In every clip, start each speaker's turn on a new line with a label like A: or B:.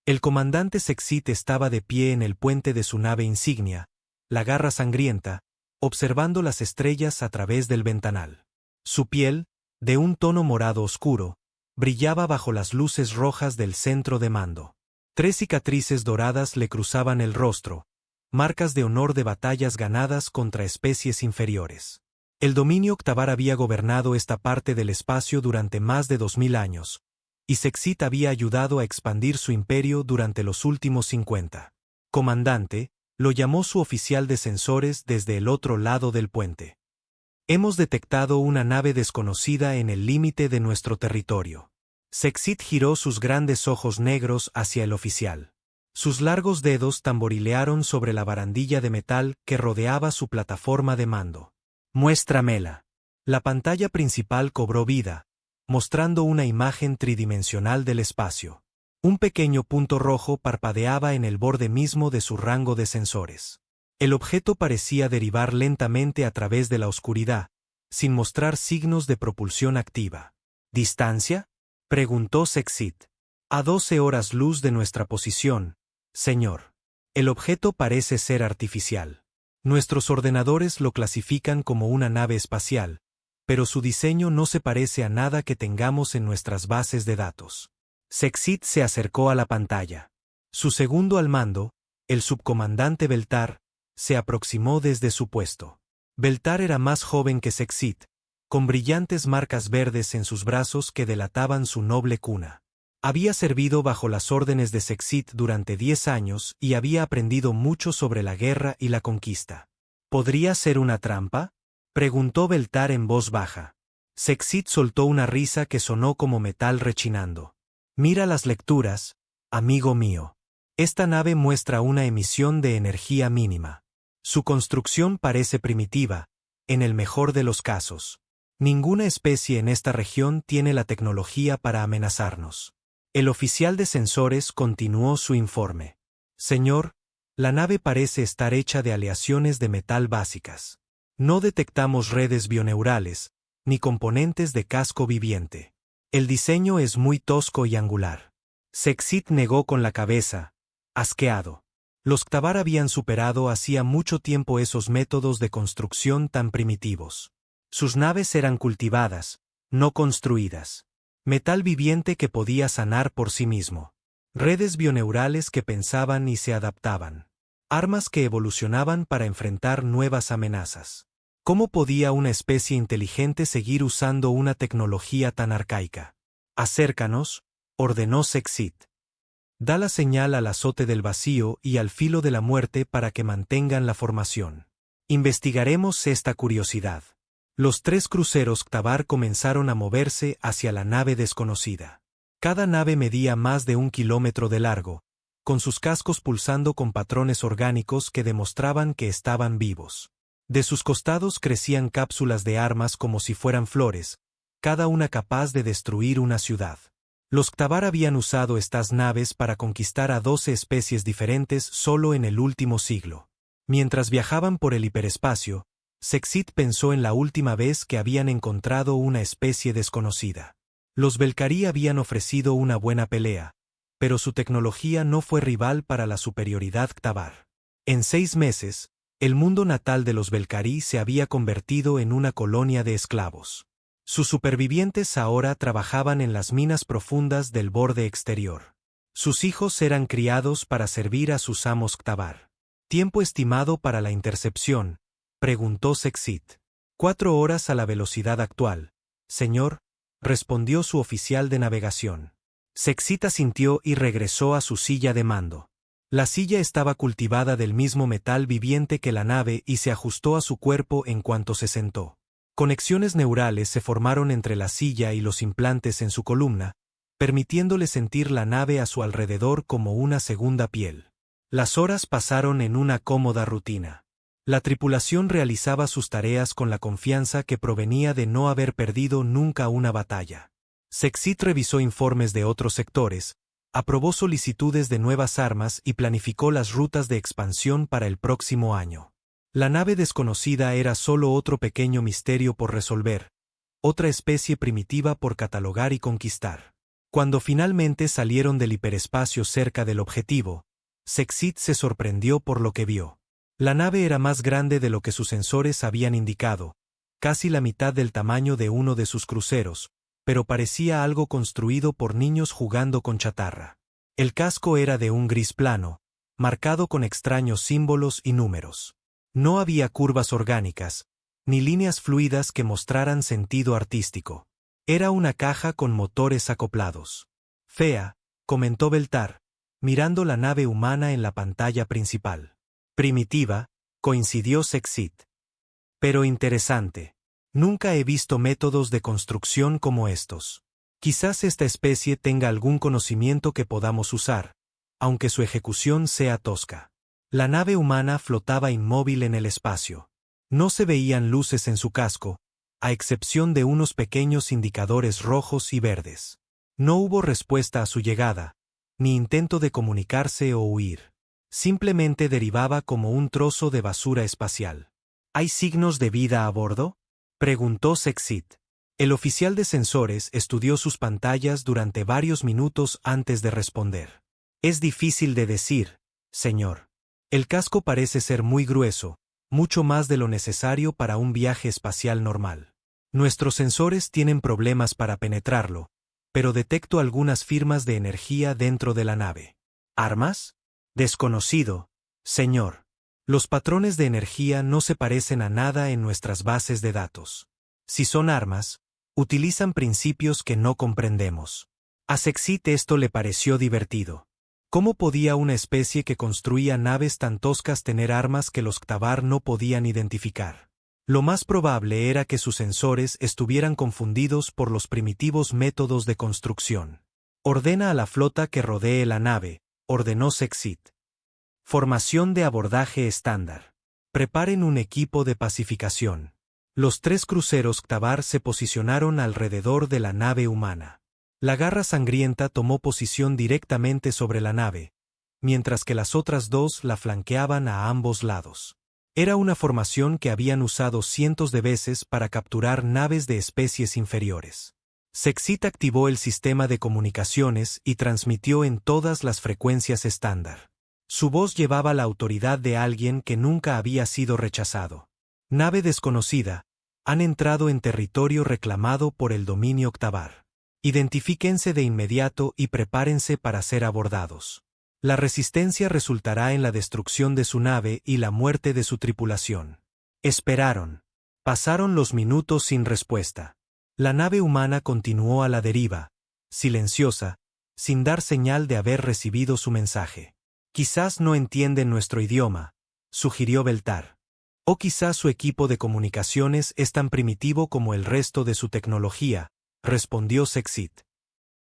A: El comandante Sexit estaba de pie en el puente de su nave insignia, la garra sangrienta, observando las estrellas a través del ventanal. Su piel, de un tono morado oscuro, brillaba bajo las luces rojas del centro de mando. 3 cicatrices doradas le cruzaban el rostro, marcas de honor de batallas ganadas contra especies inferiores. El dominio Octavar había gobernado esta parte del espacio durante más de 2000 años, y Sexit había ayudado a expandir su imperio durante los últimos 50. Comandante, lo llamó su oficial de sensores desde el otro lado del puente. Hemos detectado una nave desconocida en el límite de nuestro territorio. Sexit giró sus grandes ojos negros hacia el oficial. Sus largos dedos tamborilearon sobre la barandilla de metal que rodeaba su plataforma de mando. Muéstramela. La pantalla principal cobró vida, mostrando una imagen tridimensional del espacio. Un pequeño punto rojo parpadeaba en el borde mismo de su rango de sensores. El objeto parecía derivar lentamente a través de la oscuridad, sin mostrar signos de propulsión activa. ¿Distancia?, preguntó Sexit. A 12 horas luz de nuestra posición, señor. El objeto parece ser artificial. Nuestros ordenadores lo clasifican como una nave espacial, pero su diseño no se parece a nada que tengamos en nuestras bases de datos. Sexit se acercó a la pantalla. Su segundo al mando, el subcomandante Beltar, se aproximó desde su puesto. Beltar era más joven que Sexit, con brillantes marcas verdes en sus brazos que delataban su noble cuna. Había servido bajo las órdenes de Sexit durante 10 años y había aprendido mucho sobre la guerra y la conquista. ¿Podría ser una trampa?, preguntó Beltar en voz baja. Sexit soltó una risa que sonó como metal rechinando. Mira las lecturas, amigo mío. Esta nave muestra una emisión de energía mínima. Su construcción parece primitiva, en el mejor de los casos. Ninguna especie en esta región tiene la tecnología para amenazarnos. El oficial de sensores continuó su informe. Señor, la nave parece estar hecha de aleaciones de metal básicas. No detectamos redes bioneurales, ni componentes de casco viviente. El diseño es muy tosco y angular. Sexit negó con la cabeza, asqueado. Los Ktavar habían superado hacía mucho tiempo esos métodos de construcción tan primitivos. Sus naves eran cultivadas, no construidas. Metal viviente que podía sanar por sí mismo. Redes bioneurales que pensaban y se adaptaban. Armas que evolucionaban para enfrentar nuevas amenazas. ¿Cómo podía una especie inteligente seguir usando una tecnología tan arcaica? Acércanos, ordenó Sexit. Da la señal al azote del vacío y al filo de la muerte para que mantengan la formación. Investigaremos esta curiosidad. Los 3 cruceros Ktavar comenzaron a moverse hacia la nave desconocida. Cada nave medía más de 1 kilómetro de largo, con sus cascos pulsando con patrones orgánicos que demostraban que estaban vivos. De sus costados crecían cápsulas de armas como si fueran flores, cada una capaz de destruir una ciudad. Los Ktavar habían usado estas naves para conquistar a 12 especies diferentes solo en el último siglo. Mientras viajaban por el hiperespacio, Sexit pensó en la última vez que habían encontrado una especie desconocida. Los Belcarí habían ofrecido una buena pelea, pero su tecnología no fue rival para la superioridad Ktavar. En 6 meses, el mundo natal de los Belcarí se había convertido en una colonia de esclavos. Sus supervivientes ahora trabajaban en las minas profundas del borde exterior. Sus hijos eran criados para servir a sus amos Ktavar. ¿Tiempo estimado para la intercepción?, preguntó Sexit. 4 horas a la velocidad actual, señor, respondió su oficial de navegación. Sexit asintió y regresó a su silla de mando. La silla estaba cultivada del mismo metal viviente que la nave y se ajustó a su cuerpo en cuanto se sentó. Conexiones neurales se formaron entre la silla y los implantes en su columna, permitiéndole sentir la nave a su alrededor como una segunda piel. Las horas pasaron en una cómoda rutina. La tripulación realizaba sus tareas con la confianza que provenía de no haber perdido nunca una batalla. Sexit revisó informes de otros sectores, aprobó solicitudes de nuevas armas y planificó las rutas de expansión para el próximo año. La nave desconocida era solo otro pequeño misterio por resolver, otra especie primitiva por catalogar y conquistar. Cuando finalmente salieron del hiperespacio cerca del objetivo, Seksit se sorprendió por lo que vio. La nave era más grande de lo que sus sensores habían indicado, casi la mitad del tamaño de uno de sus cruceros, pero parecía algo construido por niños jugando con chatarra. El casco era de un gris plano, marcado con extraños símbolos y números. No había curvas orgánicas, ni líneas fluidas que mostraran sentido artístico. Era una caja con motores acoplados. Fea, comentó Beltar, mirando la nave humana en la pantalla principal. Primitiva, coincidió Seksit. Pero interesante. Nunca he visto métodos de construcción como estos. Quizás esta especie tenga algún conocimiento que podamos usar, aunque su ejecución sea tosca. La nave humana flotaba inmóvil en el espacio. No se veían luces en su casco, a excepción de unos pequeños indicadores rojos y verdes. No hubo respuesta a su llegada, ni intento de comunicarse o huir. Simplemente derivaba como un trozo de basura espacial. ¿Hay signos de vida a bordo?, preguntó Seksit. El oficial de sensores estudió sus pantallas durante varios minutos antes de responder. Es difícil de decir, señor. El casco parece ser muy grueso, mucho más de lo necesario para un viaje espacial normal. Nuestros sensores tienen problemas para penetrarlo, pero detecto algunas firmas de energía dentro de la nave. ¿Armas? Desconocido, señor. Los patrones de energía no se parecen a nada en nuestras bases de datos. Si son armas, utilizan principios que no comprendemos. A Seksit esto le pareció divertido. ¿Cómo podía una especie que construía naves tan toscas tener armas que los Ktavar no podían identificar? Lo más probable era que sus sensores estuvieran confundidos por los primitivos métodos de construcción. Ordena a la flota que rodee la nave, ordenó Seksit. Formación de abordaje estándar. Preparen un equipo de pacificación. Los 3 cruceros Ktavar se posicionaron alrededor de la nave humana. La garra sangrienta tomó posición directamente sobre la nave, mientras que las otras 2 la flanqueaban a ambos lados. Era una formación que habían usado cientos de veces para capturar naves de especies inferiores. Seksit activó el sistema de comunicaciones y transmitió en todas las frecuencias estándar. Su voz llevaba la autoridad de alguien que nunca había sido rechazado. Nave desconocida, han entrado en territorio reclamado por el dominio Ktavar. Identifíquense de inmediato y prepárense para ser abordados. La resistencia resultará en la destrucción de su nave y la muerte de su tripulación. Esperaron. Pasaron los minutos sin respuesta. La nave humana continuó a la deriva, silenciosa, sin dar señal de haber recibido su mensaje. Quizás no entienden nuestro idioma, sugirió Beltar. O quizás su equipo de comunicaciones es tan primitivo como el resto de su tecnología, respondió Seksit.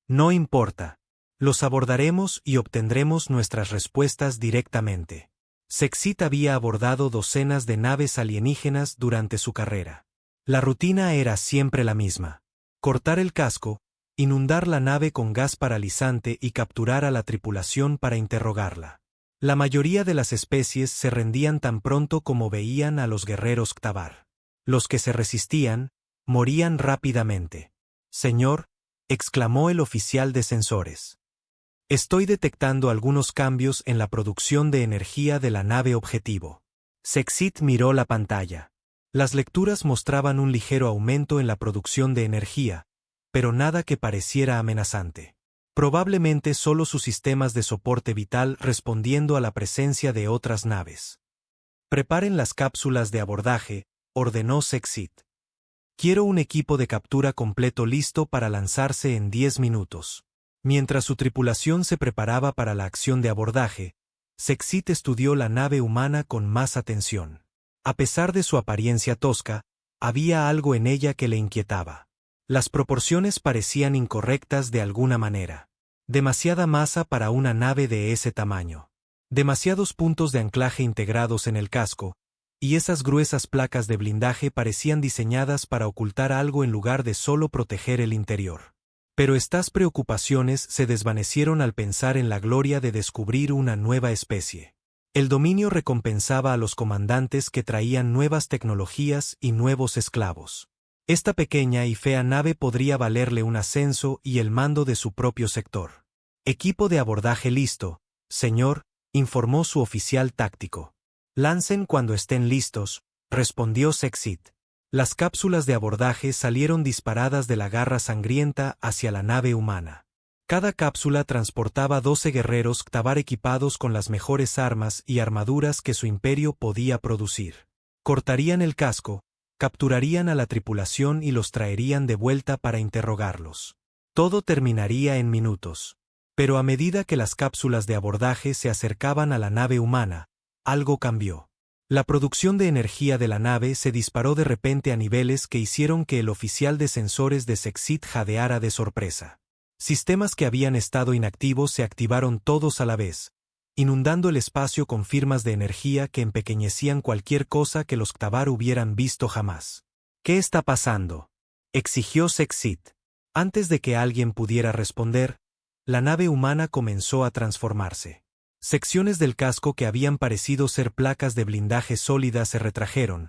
A: No importa. Los abordaremos y obtendremos nuestras respuestas directamente. Seksit había abordado docenas de naves alienígenas durante su carrera. La rutina era siempre la misma. Cortar el casco, inundar la nave con gas paralizante y capturar a la tripulación para interrogarla. La mayoría de las especies se rendían tan pronto como veían a los guerreros Ktavar. Los que se resistían, morían rápidamente. Señor, exclamó el oficial de sensores. Estoy detectando algunos cambios en la producción de energía de la nave objetivo. Seksit miró la pantalla. Las lecturas mostraban un ligero aumento en la producción de energía, pero nada que pareciera amenazante. Probablemente solo sus sistemas de soporte vital respondiendo a la presencia de otras naves. Preparen las cápsulas de abordaje, ordenó Seksit. Quiero un equipo de captura completo listo para lanzarse en 10 minutos. Mientras su tripulación se preparaba para la acción de abordaje, Seksit estudió la nave humana con más atención. A pesar de su apariencia tosca, había algo en ella que le inquietaba. Las proporciones parecían incorrectas de alguna manera. Demasiada masa para una nave de ese tamaño. Demasiados puntos de anclaje integrados en el casco, y esas gruesas placas de blindaje parecían diseñadas para ocultar algo en lugar de solo proteger el interior. Pero estas preocupaciones se desvanecieron al pensar en la gloria de descubrir una nueva especie. El dominio recompensaba a los comandantes que traían nuevas tecnologías y nuevos esclavos. Esta pequeña y fea nave podría valerle un ascenso y el mando de su propio sector. Equipo de abordaje listo, señor, informó su oficial táctico. Lancen cuando estén listos, respondió Sexit. Las cápsulas de abordaje salieron disparadas de la garra sangrienta hacia la nave humana. Cada cápsula transportaba 12 guerreros Ktavar equipados con las mejores armas y armaduras que su imperio podía producir. Cortarían el casco, capturarían a la tripulación y los traerían de vuelta para interrogarlos. Todo terminaría en minutos. Pero a medida que las cápsulas de abordaje se acercaban a la nave humana, algo cambió. La producción de energía de la nave se disparó de repente a niveles que hicieron que el oficial de sensores de Sexit jadeara de sorpresa. Sistemas que habían estado inactivos se activaron todos a la vez, inundando el espacio con firmas de energía que empequeñecían cualquier cosa que los Ktavar hubieran visto jamás. ¿Qué está pasando?, exigió Sexit. Antes de que alguien pudiera responder, la nave humana comenzó a transformarse. Secciones del casco que habían parecido ser placas de blindaje sólidas se retrajeron,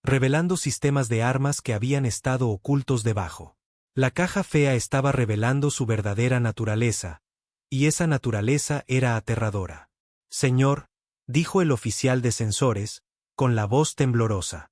A: revelando sistemas de armas que habían estado ocultos debajo. La caja fea estaba revelando su verdadera naturaleza, y esa naturaleza era aterradora. Señor, dijo el oficial de sensores, con la voz temblorosa.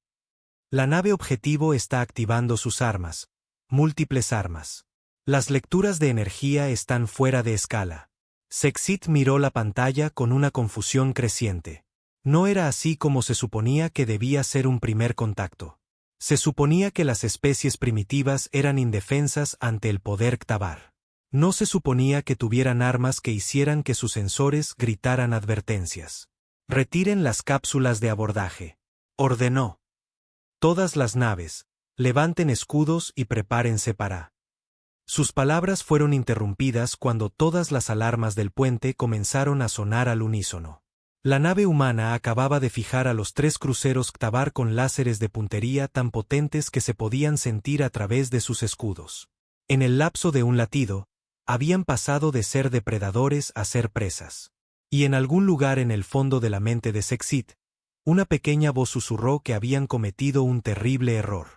A: La nave objetivo está activando sus armas, múltiples armas. Las lecturas de energía están fuera de escala. Sexit miró la pantalla con una confusión creciente. No era así como se suponía que debía ser un primer contacto. Se suponía que las especies primitivas eran indefensas ante el poder Ktavar. No se suponía que tuvieran armas que hicieran que sus sensores gritaran advertencias. Retiren las cápsulas de abordaje, ordenó. Todas las naves, levanten escudos y prepárense para. Sus palabras fueron interrumpidas cuando todas las alarmas del puente comenzaron a sonar al unísono. La nave humana acababa de fijar a los 3 cruceros Ktavar con láseres de puntería tan potentes que se podían sentir a través de sus escudos. En el lapso de un latido, habían pasado de ser depredadores a ser presas. Y en algún lugar en el fondo de la mente de Sexit, una pequeña voz susurró que habían cometido un terrible error.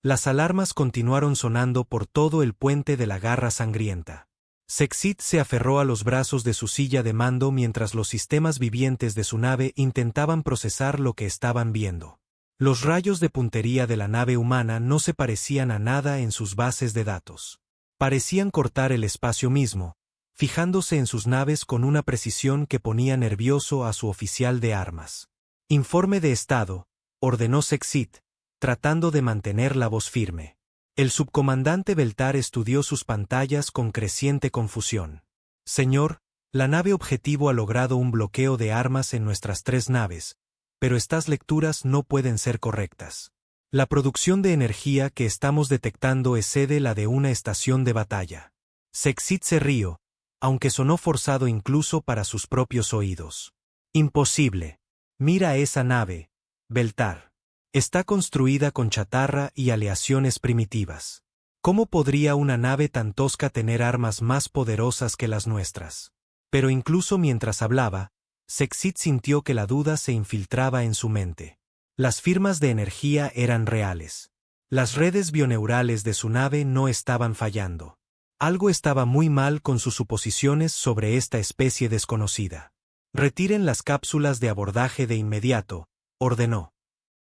A: Las alarmas continuaron sonando por todo el puente de la garra sangrienta. Sexit se aferró a los brazos de su silla de mando mientras los sistemas vivientes de su nave intentaban procesar lo que estaban viendo. Los rayos de puntería de la nave humana no se parecían a nada en sus bases de datos. Parecían cortar el espacio mismo, fijándose en sus naves con una precisión que ponía nervioso a su oficial de armas. Informe de estado, ordenó Sexit, tratando de mantener la voz firme. El subcomandante Beltar estudió sus pantallas con creciente confusión. Señor, la nave objetivo ha logrado un bloqueo de armas en nuestras 3 naves, pero estas lecturas no pueden ser correctas. La producción de energía que estamos detectando excede la de una estación de batalla. Sexit se rió, aunque sonó forzado incluso para sus propios oídos. Imposible. Mira esa nave, Beltar. Está construida con chatarra y aleaciones primitivas. ¿Cómo podría una nave tan tosca tener armas más poderosas que las nuestras? Pero incluso mientras hablaba, Sexit sintió que la duda se infiltraba en su mente. Las firmas de energía eran reales. Las redes bioneurales de su nave no estaban fallando. Algo estaba muy mal con sus suposiciones sobre esta especie desconocida. Retiren las cápsulas de abordaje de inmediato, ordenó.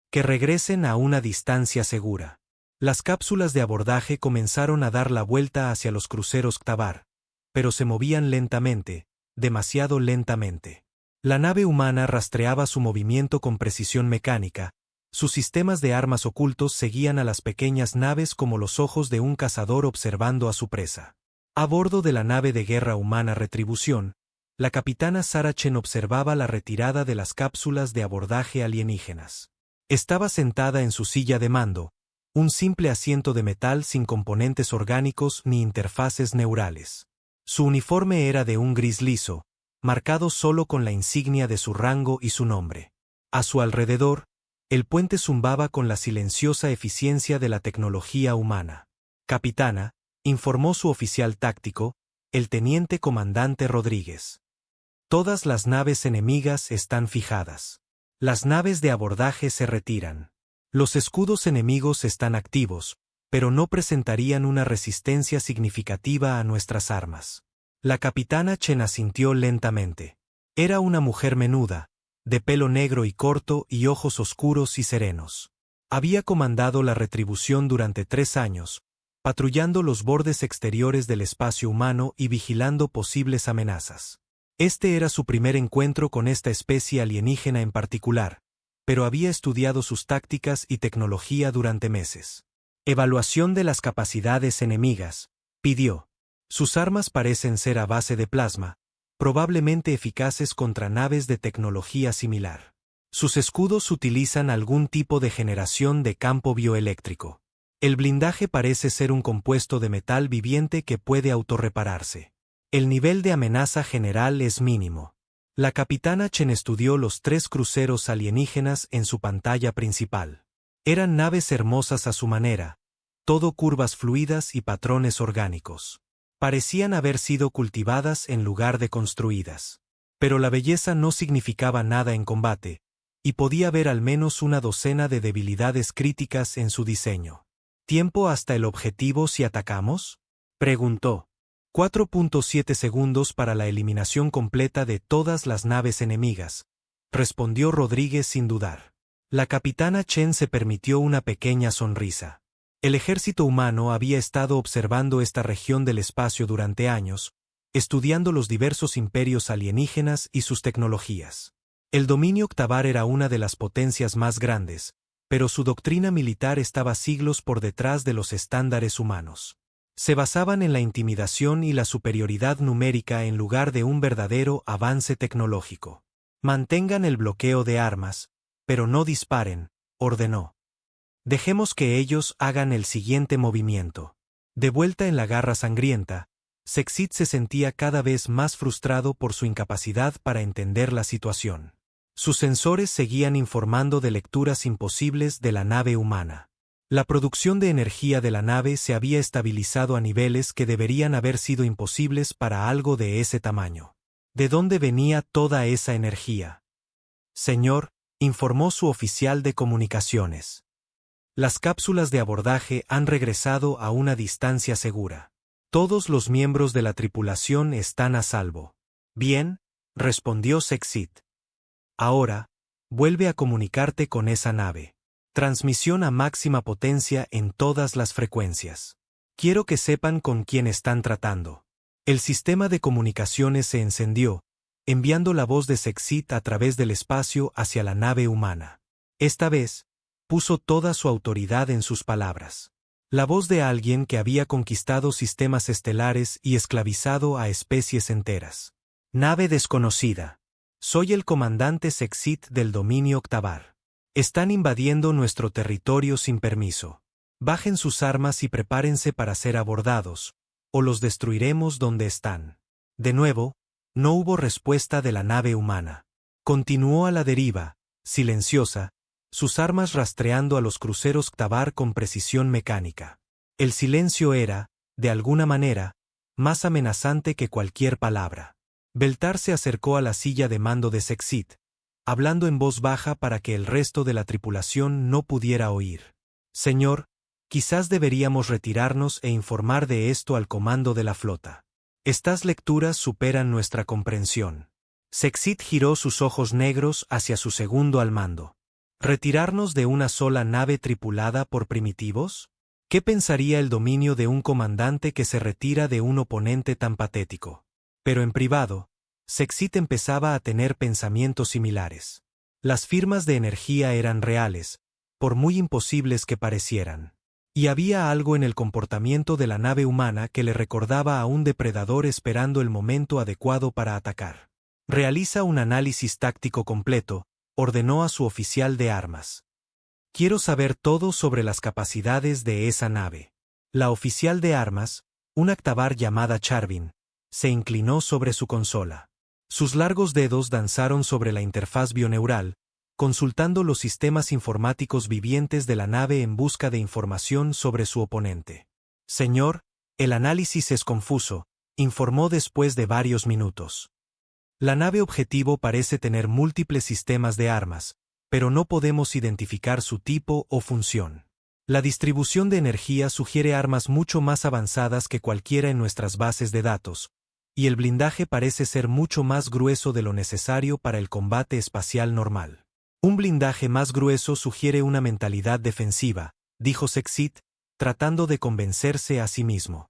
A: Que regresen a una distancia segura. Las cápsulas de abordaje comenzaron a dar la vuelta hacia los cruceros Ktavar, pero se movían lentamente, demasiado lentamente. La nave humana rastreaba su movimiento con precisión mecánica, sus sistemas de armas ocultos seguían a las pequeñas naves como los ojos de un cazador observando a su presa. A bordo de la nave de guerra humana Retribución, la capitana Sarah Chen observaba la retirada de las cápsulas de abordaje alienígenas. Estaba sentada en su silla de mando, un simple asiento de metal sin componentes orgánicos ni interfaces neurales. Su uniforme era de un gris liso, marcado solo con la insignia de su rango y su nombre. A su alrededor, el puente zumbaba con la silenciosa eficiencia de la tecnología humana. Capitana, informó su oficial táctico, el teniente comandante Rodríguez. Todas las naves enemigas están fijadas. Las naves de abordaje se retiran. Los escudos enemigos están activos, pero no presentarían una resistencia significativa a nuestras armas. La capitana Chen asintió lentamente. Era una mujer menuda, de pelo negro y corto y ojos oscuros y serenos. Había comandado la Retribución durante 3 años, patrullando los bordes exteriores del espacio humano y vigilando posibles amenazas. Este era su primer encuentro con esta especie alienígena en particular, pero había estudiado sus tácticas y tecnología durante meses. Evaluación de las capacidades enemigas, pidió. Sus armas parecen ser a base de plasma, probablemente eficaces contra naves de tecnología similar. Sus escudos utilizan algún tipo de generación de campo bioeléctrico. El blindaje parece ser un compuesto de metal viviente que puede autorrepararse. El nivel de amenaza general es mínimo. La capitana Chen estudió los 3 cruceros alienígenas en su pantalla principal. Eran naves hermosas a su manera, todo curvas fluidas y patrones orgánicos. Parecían haber sido cultivadas en lugar de construidas. Pero la belleza no significaba nada en combate, y podía haber al menos una docena de debilidades críticas en su diseño. ¿Tiempo hasta el objetivo si atacamos?, preguntó. 4.7 segundos para la eliminación completa de todas las naves enemigas, respondió Rodríguez sin dudar. La capitana Chen se permitió una pequeña sonrisa. El ejército humano había estado observando esta región del espacio durante años, estudiando los diversos imperios alienígenas y sus tecnologías. El dominio octavar era una de las potencias más grandes, pero su doctrina militar estaba siglos por detrás de los estándares humanos. Se basaban en la intimidación y la superioridad numérica en lugar de un verdadero avance tecnológico. Mantengan el bloqueo de armas, pero no disparen, ordenó. Dejemos que ellos hagan el siguiente movimiento. De vuelta en la Garra Sangrienta, Sexit se sentía cada vez más frustrado por su incapacidad para entender la situación. Sus sensores seguían informando de lecturas imposibles de la nave humana. La producción de energía de la nave se había estabilizado a niveles que deberían haber sido imposibles para algo de ese tamaño. ¿De dónde venía toda esa energía? Señor, informó su oficial de comunicaciones. Las cápsulas de abordaje han regresado a una distancia segura. Todos los miembros de la tripulación están a salvo. Bien, respondió Sexit. Ahora, vuelve a comunicarte con esa nave. Transmisión a máxima potencia en todas las frecuencias. Quiero que sepan con quién están tratando. El sistema de comunicaciones se encendió, enviando la voz de Sexit a través del espacio hacia la nave humana. Esta vez, puso toda su autoridad en sus palabras. La voz de alguien que había conquistado sistemas estelares y esclavizado a especies enteras. Nave desconocida. Soy el comandante Sexit del dominio octavar. Están invadiendo nuestro territorio sin permiso. Bajen sus armas y prepárense para ser abordados, o los destruiremos donde están. De nuevo, no hubo respuesta de la nave humana. Continuó a la deriva, silenciosa, sus armas rastreando a los cruceros octavar con precisión mecánica. El silencio era, de alguna manera, más amenazante que cualquier palabra. Beltar se acercó a la silla de mando de Sexit, hablando en voz baja para que el resto de la tripulación no pudiera oír. Señor, quizás deberíamos retirarnos e informar de esto al comando de la flota. Estas lecturas superan nuestra comprensión. Sexit giró sus ojos negros hacia su segundo al mando. ¿Retirarnos de una sola nave tripulada por primitivos? ¿Qué pensaría el dominio de un comandante que se retira de un oponente tan patético? Pero en privado, Sexit empezaba a tener pensamientos similares. Las firmas de energía eran reales, por muy imposibles que parecieran. Y había algo en el comportamiento de la nave humana que le recordaba a un depredador esperando el momento adecuado para atacar. Realiza un análisis táctico completo, ordenó a su oficial de armas. Quiero saber todo sobre las capacidades de esa nave. La oficial de armas, una octavar llamada Charvin, se inclinó sobre su consola. Sus largos dedos danzaron sobre la interfaz bioneural, consultando los sistemas informáticos vivientes de la nave en busca de información sobre su oponente. Señor, el análisis es confuso, informó después de varios minutos. La nave objetivo parece tener múltiples sistemas de armas, pero no podemos identificar su tipo o función. La distribución de energía sugiere armas mucho más avanzadas que cualquiera en nuestras bases de datos, y el blindaje parece ser mucho más grueso de lo necesario para el combate espacial normal. Un blindaje más grueso sugiere una mentalidad defensiva, dijo Seksit, tratando de convencerse a sí mismo.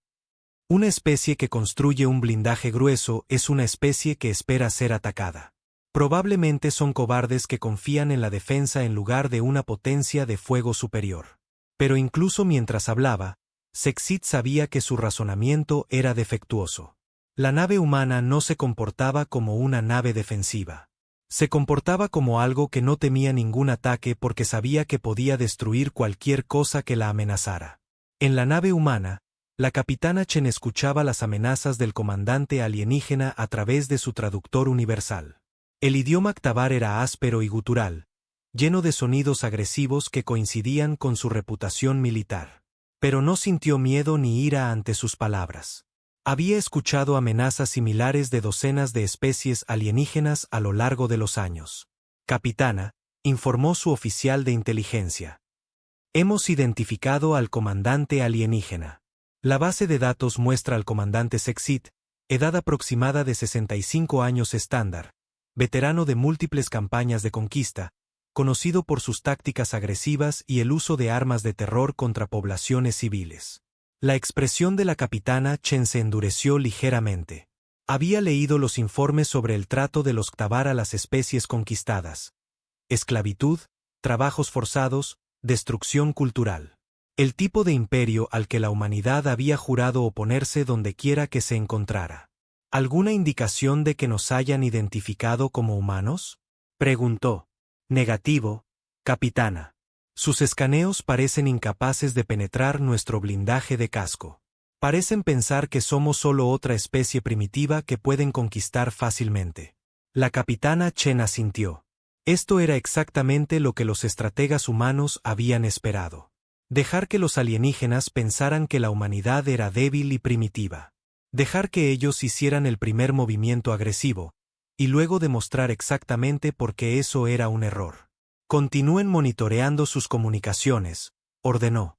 A: Una especie que construye un blindaje grueso es una especie que espera ser atacada. Probablemente son cobardes que confían en la defensa en lugar de una potencia de fuego superior. Pero incluso mientras hablaba, Seksit sabía que su razonamiento era defectuoso. La nave humana no se comportaba como una nave defensiva. Se comportaba como algo que no temía ningún ataque porque sabía que podía destruir cualquier cosa que la amenazara. En la nave humana, la capitana Chen escuchaba las amenazas del comandante alienígena a través de su traductor universal. El idioma Ktavar era áspero y gutural, lleno de sonidos agresivos que coincidían con su reputación militar. Pero no sintió miedo ni ira ante sus palabras. Había escuchado amenazas similares de docenas de especies alienígenas a lo largo de los años. Capitana, informó su oficial de inteligencia. Hemos identificado al comandante alienígena. La base de datos muestra al comandante Seksit, edad aproximada de 65 años estándar, veterano de múltiples campañas de conquista, conocido por sus tácticas agresivas y el uso de armas de terror contra poblaciones civiles. La expresión de la capitana Chen se endureció ligeramente. Había leído los informes sobre el trato de los Ktavar a las especies conquistadas. Esclavitud, trabajos forzados, destrucción cultural. El tipo de imperio al que la humanidad había jurado oponerse dondequiera que se encontrara. ¿Alguna indicación de que nos hayan identificado como humanos?, preguntó. Negativo, capitana. Sus escaneos parecen incapaces de penetrar nuestro blindaje de casco. Parecen pensar que somos solo otra especie primitiva que pueden conquistar fácilmente. La capitana Chen asintió. Esto era exactamente lo que los estrategas humanos habían esperado. Dejar que los alienígenas pensaran que la humanidad era débil y primitiva. Dejar que ellos hicieran el primer movimiento agresivo, y luego demostrar exactamente por qué eso era un error. Continúen monitoreando sus comunicaciones, ordenó.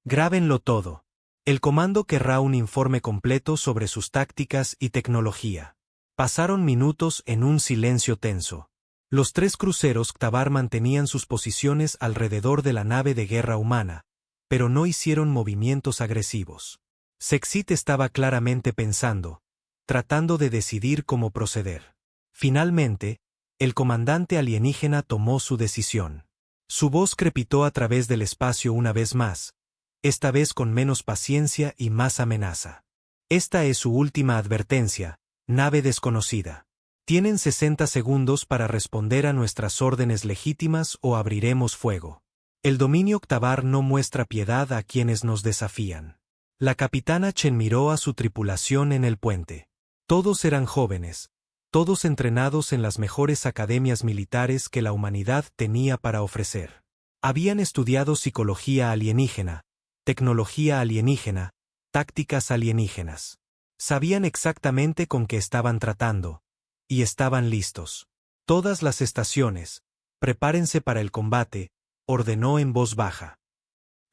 A: Grábenlo todo. El comando querrá un informe completo sobre sus tácticas y tecnología. Pasaron minutos en un silencio tenso. Los 3 cruceros Ktavar mantenían sus posiciones alrededor de la nave de guerra humana, pero no hicieron movimientos agresivos. Seksit estaba claramente pensando, tratando de decidir cómo proceder. Finalmente, el comandante alienígena tomó su decisión. Su voz crepitó a través del espacio una vez más, esta vez con menos paciencia y más amenaza. Esta es su última advertencia, nave desconocida. Tienen 60 segundos para responder a nuestras órdenes legítimas o abriremos fuego. El dominio Ktavar no muestra piedad a quienes nos desafían. La capitana Chen miró a su tripulación en el puente. Todos eran jóvenes, todos entrenados en las mejores academias militares que la humanidad tenía para ofrecer. Habían estudiado psicología alienígena, tecnología alienígena, tácticas alienígenas. Sabían exactamente con qué estaban tratando, y estaban listos. Todas las estaciones, prepárense para el combate, ordenó en voz baja.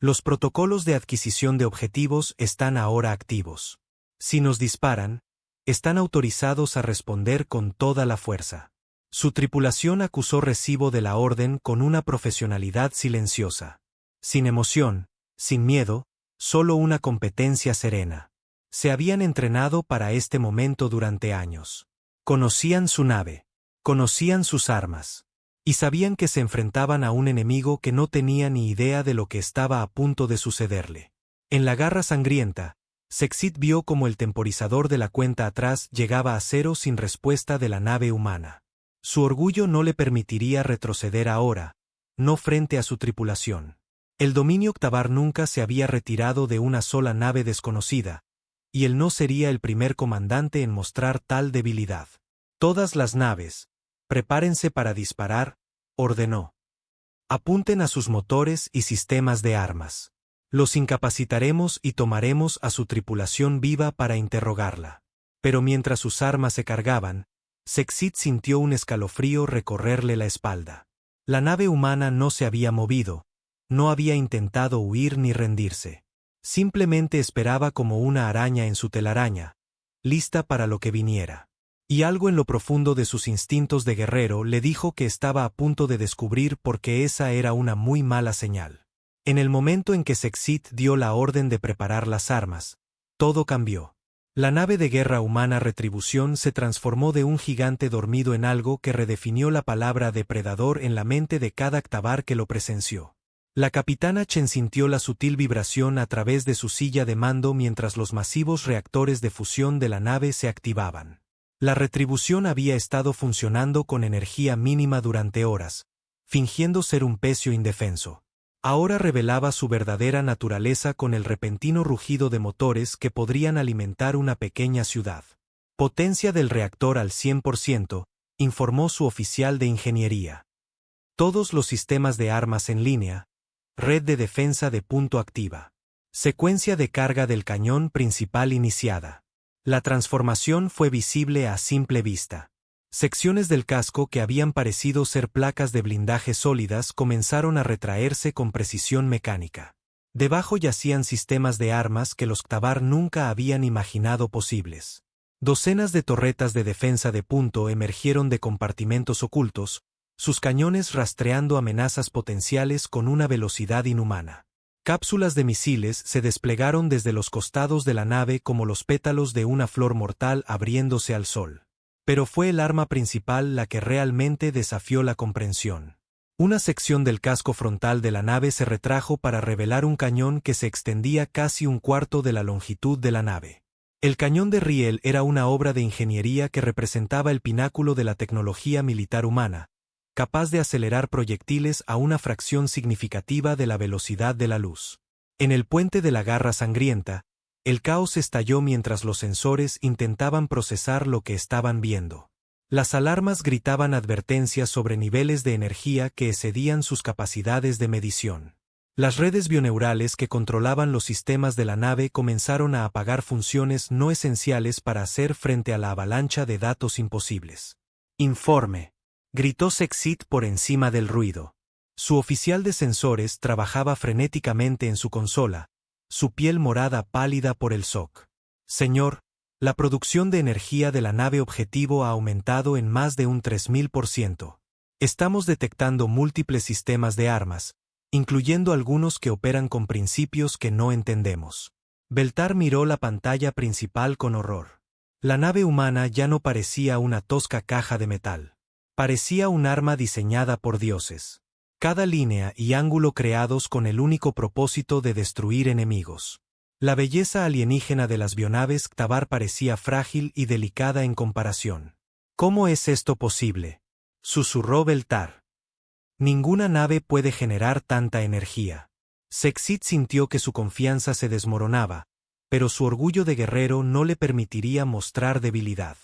A: Los protocolos de adquisición de objetivos están ahora activos. Si nos disparan, están autorizados a responder con toda la fuerza. Su tripulación acusó recibo de la orden con una profesionalidad silenciosa. Sin emoción, sin miedo, solo una competencia serena. Se habían entrenado para este momento durante años. Conocían su nave, conocían sus armas, y sabían que se enfrentaban a un enemigo que no tenía ni idea de lo que estaba a punto de sucederle. En la garra sangrienta, Seksit vio como el temporizador de la cuenta atrás llegaba a 0 sin respuesta de la nave humana. Su orgullo no le permitiría retroceder ahora, no frente a su tripulación. El dominio Ktavar nunca se había retirado de una sola nave desconocida, y él no sería el primer comandante en mostrar tal debilidad. Todas las naves, prepárense para disparar, ordenó. Apunten a sus motores y sistemas de armas. Los incapacitaremos y tomaremos a su tripulación viva para interrogarla. Pero mientras sus armas se cargaban, Seksit sintió un escalofrío recorrerle la espalda. La nave humana no se había movido, no había intentado huir ni rendirse. Simplemente esperaba como una araña en su telaraña, lista para lo que viniera. Y algo en lo profundo de sus instintos de guerrero le dijo que estaba a punto de descubrir por qué esa era una muy mala señal. En el momento en que Seksit dio la orden de preparar las armas, todo cambió. La nave de guerra humana Retribución se transformó de un gigante dormido en algo que redefinió la palabra depredador en la mente de cada Ktabar que lo presenció. La capitana Chen sintió la sutil vibración a través de su silla de mando mientras los masivos reactores de fusión de la nave se activaban. La Retribución había estado funcionando con energía mínima durante horas, fingiendo ser un pecio indefenso. Ahora revelaba su verdadera naturaleza con el repentino rugido de motores que podrían alimentar una pequeña ciudad. Potencia del reactor al 100%, informó su oficial de ingeniería. Todos los sistemas de armas en línea. Red de defensa de punto activa. Secuencia de carga del cañón principal iniciada. La transformación fue visible a simple vista. Secciones del casco que habían parecido ser placas de blindaje sólidas comenzaron a retraerse con precisión mecánica. Debajo yacían sistemas de armas que los Ktabar nunca habían imaginado posibles. Docenas de torretas de defensa de punto emergieron de compartimentos ocultos, sus cañones rastreando amenazas potenciales con una velocidad inhumana. Cápsulas de misiles se desplegaron desde los costados de la nave como los pétalos de una flor mortal abriéndose al sol. Pero fue el arma principal la que realmente desafió la comprensión. Una sección del casco frontal de la nave se retrajo para revelar un cañón que se extendía casi un cuarto de la longitud de la nave. El cañón de riel era una obra de ingeniería que representaba el pináculo de la tecnología militar humana, capaz de acelerar proyectiles a una fracción significativa de la velocidad de la luz. En el puente de la garra sangrienta, el caos estalló mientras los sensores intentaban procesar lo que estaban viendo. Las alarmas gritaban advertencias sobre niveles de energía que excedían sus capacidades de medición. Las redes bioneurales que controlaban los sistemas de la nave comenzaron a apagar funciones no esenciales para hacer frente a la avalancha de datos imposibles. «Informe», gritó Seksit por encima del ruido. Su oficial de sensores trabajaba frenéticamente en su consola, su piel morada pálida por el shock. «Señor, la producción de energía de la nave objetivo ha aumentado en más de un 3000%. Estamos detectando múltiples sistemas de armas, incluyendo algunos que operan con principios que no entendemos». Beltar miró la pantalla principal con horror. La nave humana ya no parecía una tosca caja de metal. Parecía un arma diseñada por dioses. Cada línea y ángulo creados con el único propósito de destruir enemigos. La belleza alienígena de las bionaves Ktabar parecía frágil y delicada en comparación. «¿Cómo es esto posible?», susurró Beltar. «Ninguna nave puede generar tanta energía». Seksit sintió que su confianza se desmoronaba, pero su orgullo de guerrero no le permitiría mostrar debilidad.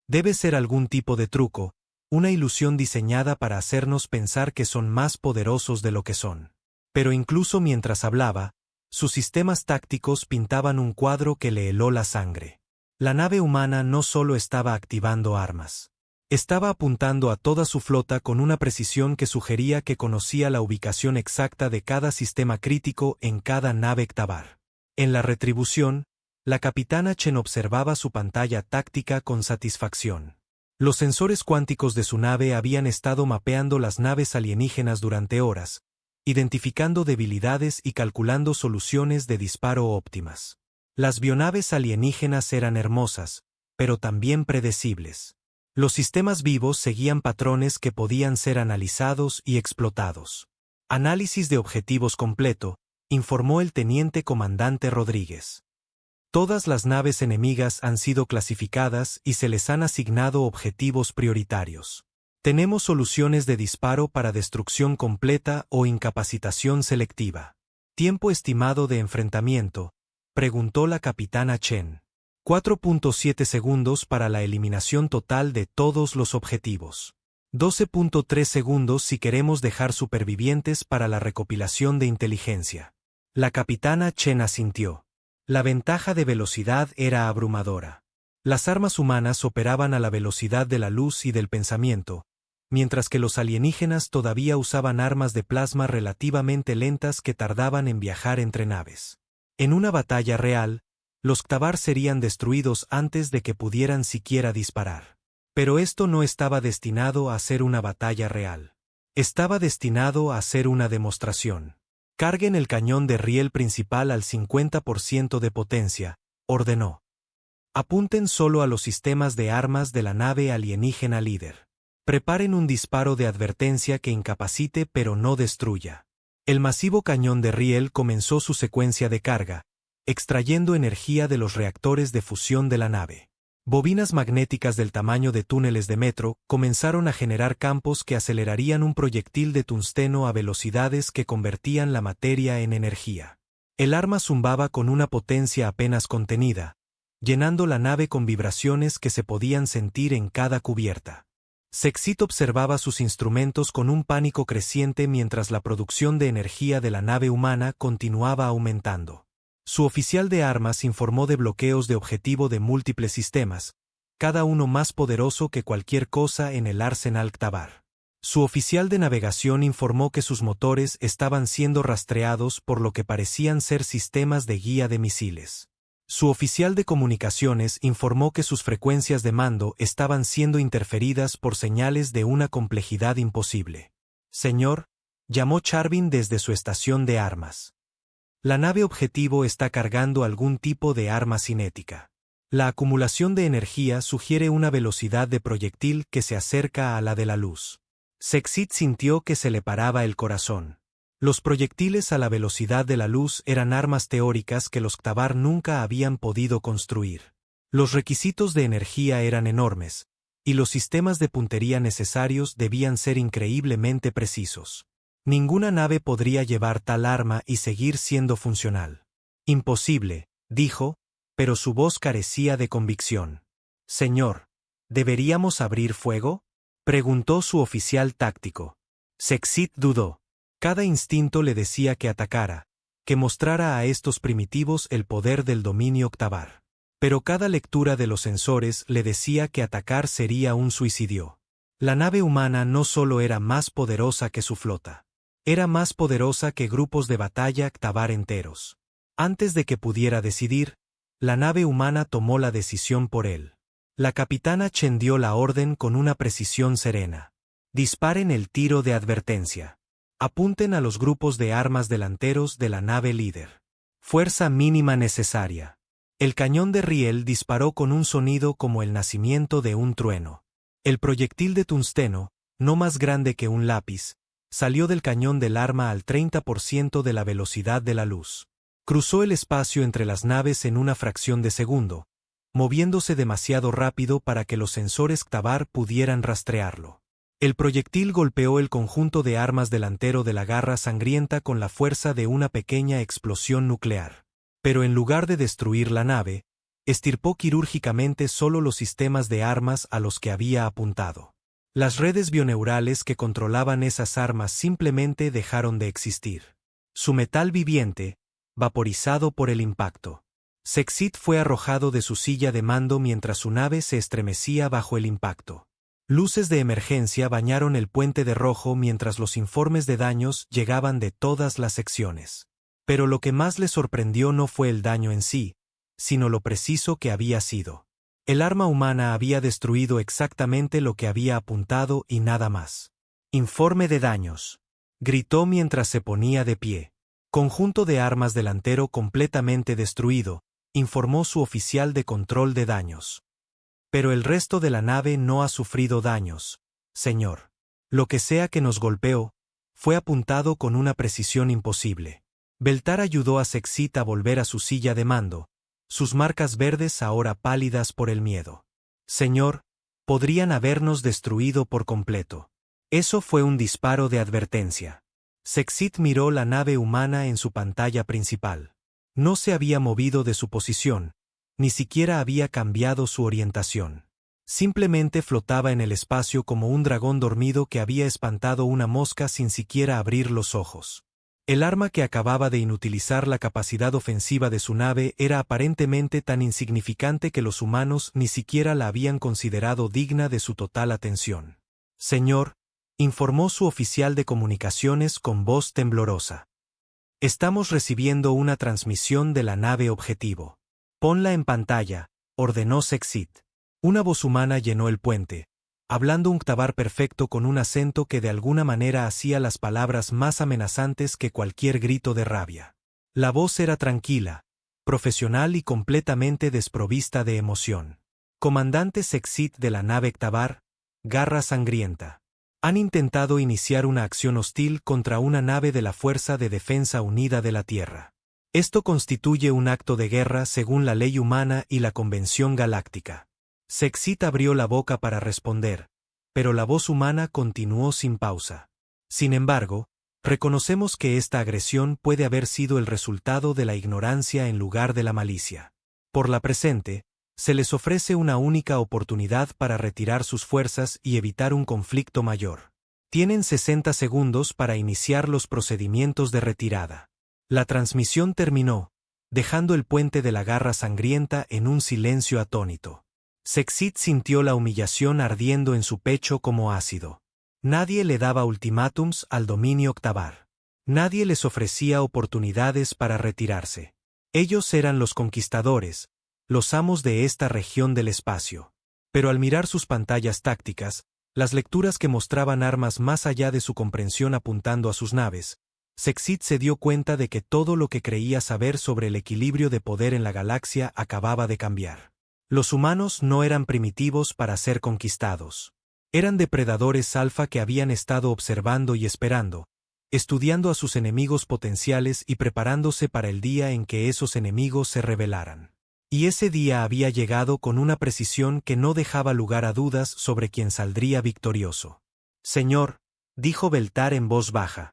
A: «Debe ser algún tipo de truco, una ilusión diseñada para hacernos pensar que son más poderosos de lo que son». Pero incluso mientras hablaba, sus sistemas tácticos pintaban un cuadro que le heló la sangre. La nave humana no solo estaba activando armas. Estaba apuntando a toda su flota con una precisión que sugería que conocía la ubicación exacta de cada sistema crítico en cada nave Ktabar. En la Retribución, la capitana Chen observaba su pantalla táctica con satisfacción. Los sensores cuánticos de su nave habían estado mapeando las naves alienígenas durante horas, identificando debilidades y calculando soluciones de disparo óptimas. Las bionaves alienígenas eran hermosas, pero también predecibles. Los sistemas vivos seguían patrones que podían ser analizados y explotados. «Análisis de objetivos completo», informó el teniente comandante Rodríguez. «Todas las naves enemigas han sido clasificadas y se les han asignado objetivos prioritarios. Tenemos soluciones de disparo para destrucción completa o incapacitación selectiva». «¿Tiempo estimado de enfrentamiento?», preguntó la capitana Chen. 4.7 segundos para la eliminación total de todos los objetivos. 12.3 segundos si queremos dejar supervivientes para la recopilación de inteligencia. La capitana Chen asintió. La ventaja de velocidad era abrumadora. Las armas humanas operaban a la velocidad de la luz y del pensamiento, mientras que los alienígenas todavía usaban armas de plasma relativamente lentas que tardaban en viajar entre naves. En una batalla real, los Ktavar serían destruidos antes de que pudieran siquiera disparar. Pero esto no estaba destinado a ser una batalla real. Estaba destinado a ser una demostración. Carguen el cañón de riel principal al 50% de potencia, ordenó. Apunten solo a los sistemas de armas de la nave alienígena líder. Preparen un disparo de advertencia que incapacite pero no destruya. El masivo cañón de riel comenzó su secuencia de carga, extrayendo energía de los reactores de fusión de la nave. Bobinas magnéticas del tamaño de túneles de metro comenzaron a generar campos que acelerarían un proyectil de tungsteno a velocidades que convertían la materia en energía. El arma zumbaba con una potencia apenas contenida, llenando la nave con vibraciones que se podían sentir en cada cubierta. Sexit observaba sus instrumentos con un pánico creciente mientras la producción de energía de la nave humana continuaba aumentando. Su oficial de armas informó de bloqueos de objetivo de múltiples sistemas, cada uno más poderoso que cualquier cosa en el arsenal Ktavar. Su oficial de navegación informó que sus motores estaban siendo rastreados por lo que parecían ser sistemas de guía de misiles. Su oficial de comunicaciones informó que sus frecuencias de mando estaban siendo interferidas por señales de una complejidad imposible. Señor, llamó Charvin desde su estación de armas. La nave objetivo está cargando algún tipo de arma cinética. La acumulación de energía sugiere una velocidad de proyectil que se acerca a la de la luz. Sexit sintió que se le paraba el corazón. Los proyectiles a la velocidad de la luz eran armas teóricas que los Ktavar nunca habían podido construir. Los requisitos de energía eran enormes, y los sistemas de puntería necesarios debían ser increíblemente precisos. Ninguna nave podría llevar tal arma y seguir siendo funcional. Imposible, dijo, pero su voz carecía de convicción. Señor, ¿deberíamos abrir fuego?, preguntó su oficial táctico. Sexit dudó. Cada instinto le decía que atacara, que mostrara a estos primitivos el poder del dominio Ktavar. Pero cada lectura de los sensores le decía que atacar sería un suicidio. La nave humana no solo era más poderosa que su flota. Era más poderosa que grupos de batalla Ktavar enteros. Antes de que pudiera decidir, la nave humana tomó la decisión por él. La capitana Chen dio la orden con una precisión serena. Disparen el tiro de advertencia. Apunten a los grupos de armas delanteros de la nave líder. Fuerza mínima necesaria. El cañón de riel disparó con un sonido como el nacimiento de un trueno. El proyectil de tungsteno, no más grande que un lápiz, salió del cañón del arma al 30% de la velocidad de la luz. Cruzó el espacio entre las naves en una fracción de segundo, moviéndose demasiado rápido para que los sensores Ktavar pudieran rastrearlo. El proyectil golpeó el conjunto de armas delantero de la garra sangrienta con la fuerza de una pequeña explosión nuclear. Pero en lugar de destruir la nave, extirpó quirúrgicamente solo los sistemas de armas a los que había apuntado. Las redes bioneurales que controlaban esas armas simplemente dejaron de existir. Su metal viviente, vaporizado por el impacto. Sexit fue arrojado de su silla de mando mientras su nave se estremecía bajo el impacto. Luces de emergencia bañaron el puente de rojo mientras los informes de daños llegaban de todas las secciones. Pero lo que más le sorprendió no fue el daño en sí, sino lo preciso que había sido. El arma humana había destruido exactamente lo que había apuntado y nada más. Informe de daños. Gritó mientras se ponía de pie. Conjunto de armas delantero completamente destruido, informó su oficial de control de daños. Pero el resto de la nave no ha sufrido daños, señor. Lo que sea que nos golpeó, fue apuntado con una precisión imposible. Beltar ayudó a Sexit a volver a su silla de mando, sus marcas verdes ahora pálidas por el miedo. Señor, podrían habernos destruido por completo. Eso fue un disparo de advertencia. Sexit miró la nave humana en su pantalla principal. No se había movido de su posición, ni siquiera había cambiado su orientación. Simplemente flotaba en el espacio como un dragón dormido que había espantado una mosca sin siquiera abrir los ojos. El arma que acababa de inutilizar la capacidad ofensiva de su nave era aparentemente tan insignificante que los humanos ni siquiera la habían considerado digna de su total atención. Señor, informó su oficial de comunicaciones con voz temblorosa. Estamos recibiendo una transmisión de la nave objetivo. Ponla en pantalla, ordenó Sexit. Una voz humana llenó el puente, hablando un Ktabar perfecto con un acento que de alguna manera hacía las palabras más amenazantes que cualquier grito de rabia. La voz era tranquila, profesional y completamente desprovista de emoción. Comandante Sexit de la nave Ktabar, Garra Sangrienta. Han intentado iniciar una acción hostil contra una nave de la Fuerza de Defensa Unida de la Tierra. Esto constituye un acto de guerra según la ley humana y la Convención Galáctica. Sexit abrió la boca para responder, pero la voz humana continuó sin pausa. Sin embargo, reconocemos que esta agresión puede haber sido el resultado de la ignorancia en lugar de la malicia. Por la presente, se les ofrece una única oportunidad para retirar sus fuerzas y evitar un conflicto mayor. Tienen 60 segundos para iniciar los procedimientos de retirada. La transmisión terminó, dejando el puente de la Garra Sangrienta en un silencio atónito. Sexit sintió la humillación ardiendo en su pecho como ácido. Nadie le daba ultimátums al dominio Ktabar. Nadie les ofrecía oportunidades para retirarse. Ellos eran los conquistadores, los amos de esta región del espacio. Pero al mirar sus pantallas tácticas, las lecturas que mostraban armas más allá de su comprensión apuntando a sus naves, Sexit se dio cuenta de que todo lo que creía saber sobre el equilibrio de poder en la galaxia acababa de cambiar. Los humanos no eran primitivos para ser conquistados. Eran depredadores alfa que habían estado observando y esperando, estudiando a sus enemigos potenciales y preparándose para el día en que esos enemigos se rebelaran. Y ese día había llegado con una precisión que no dejaba lugar a dudas sobre quién saldría victorioso. «Señor», dijo Beltar en voz baja.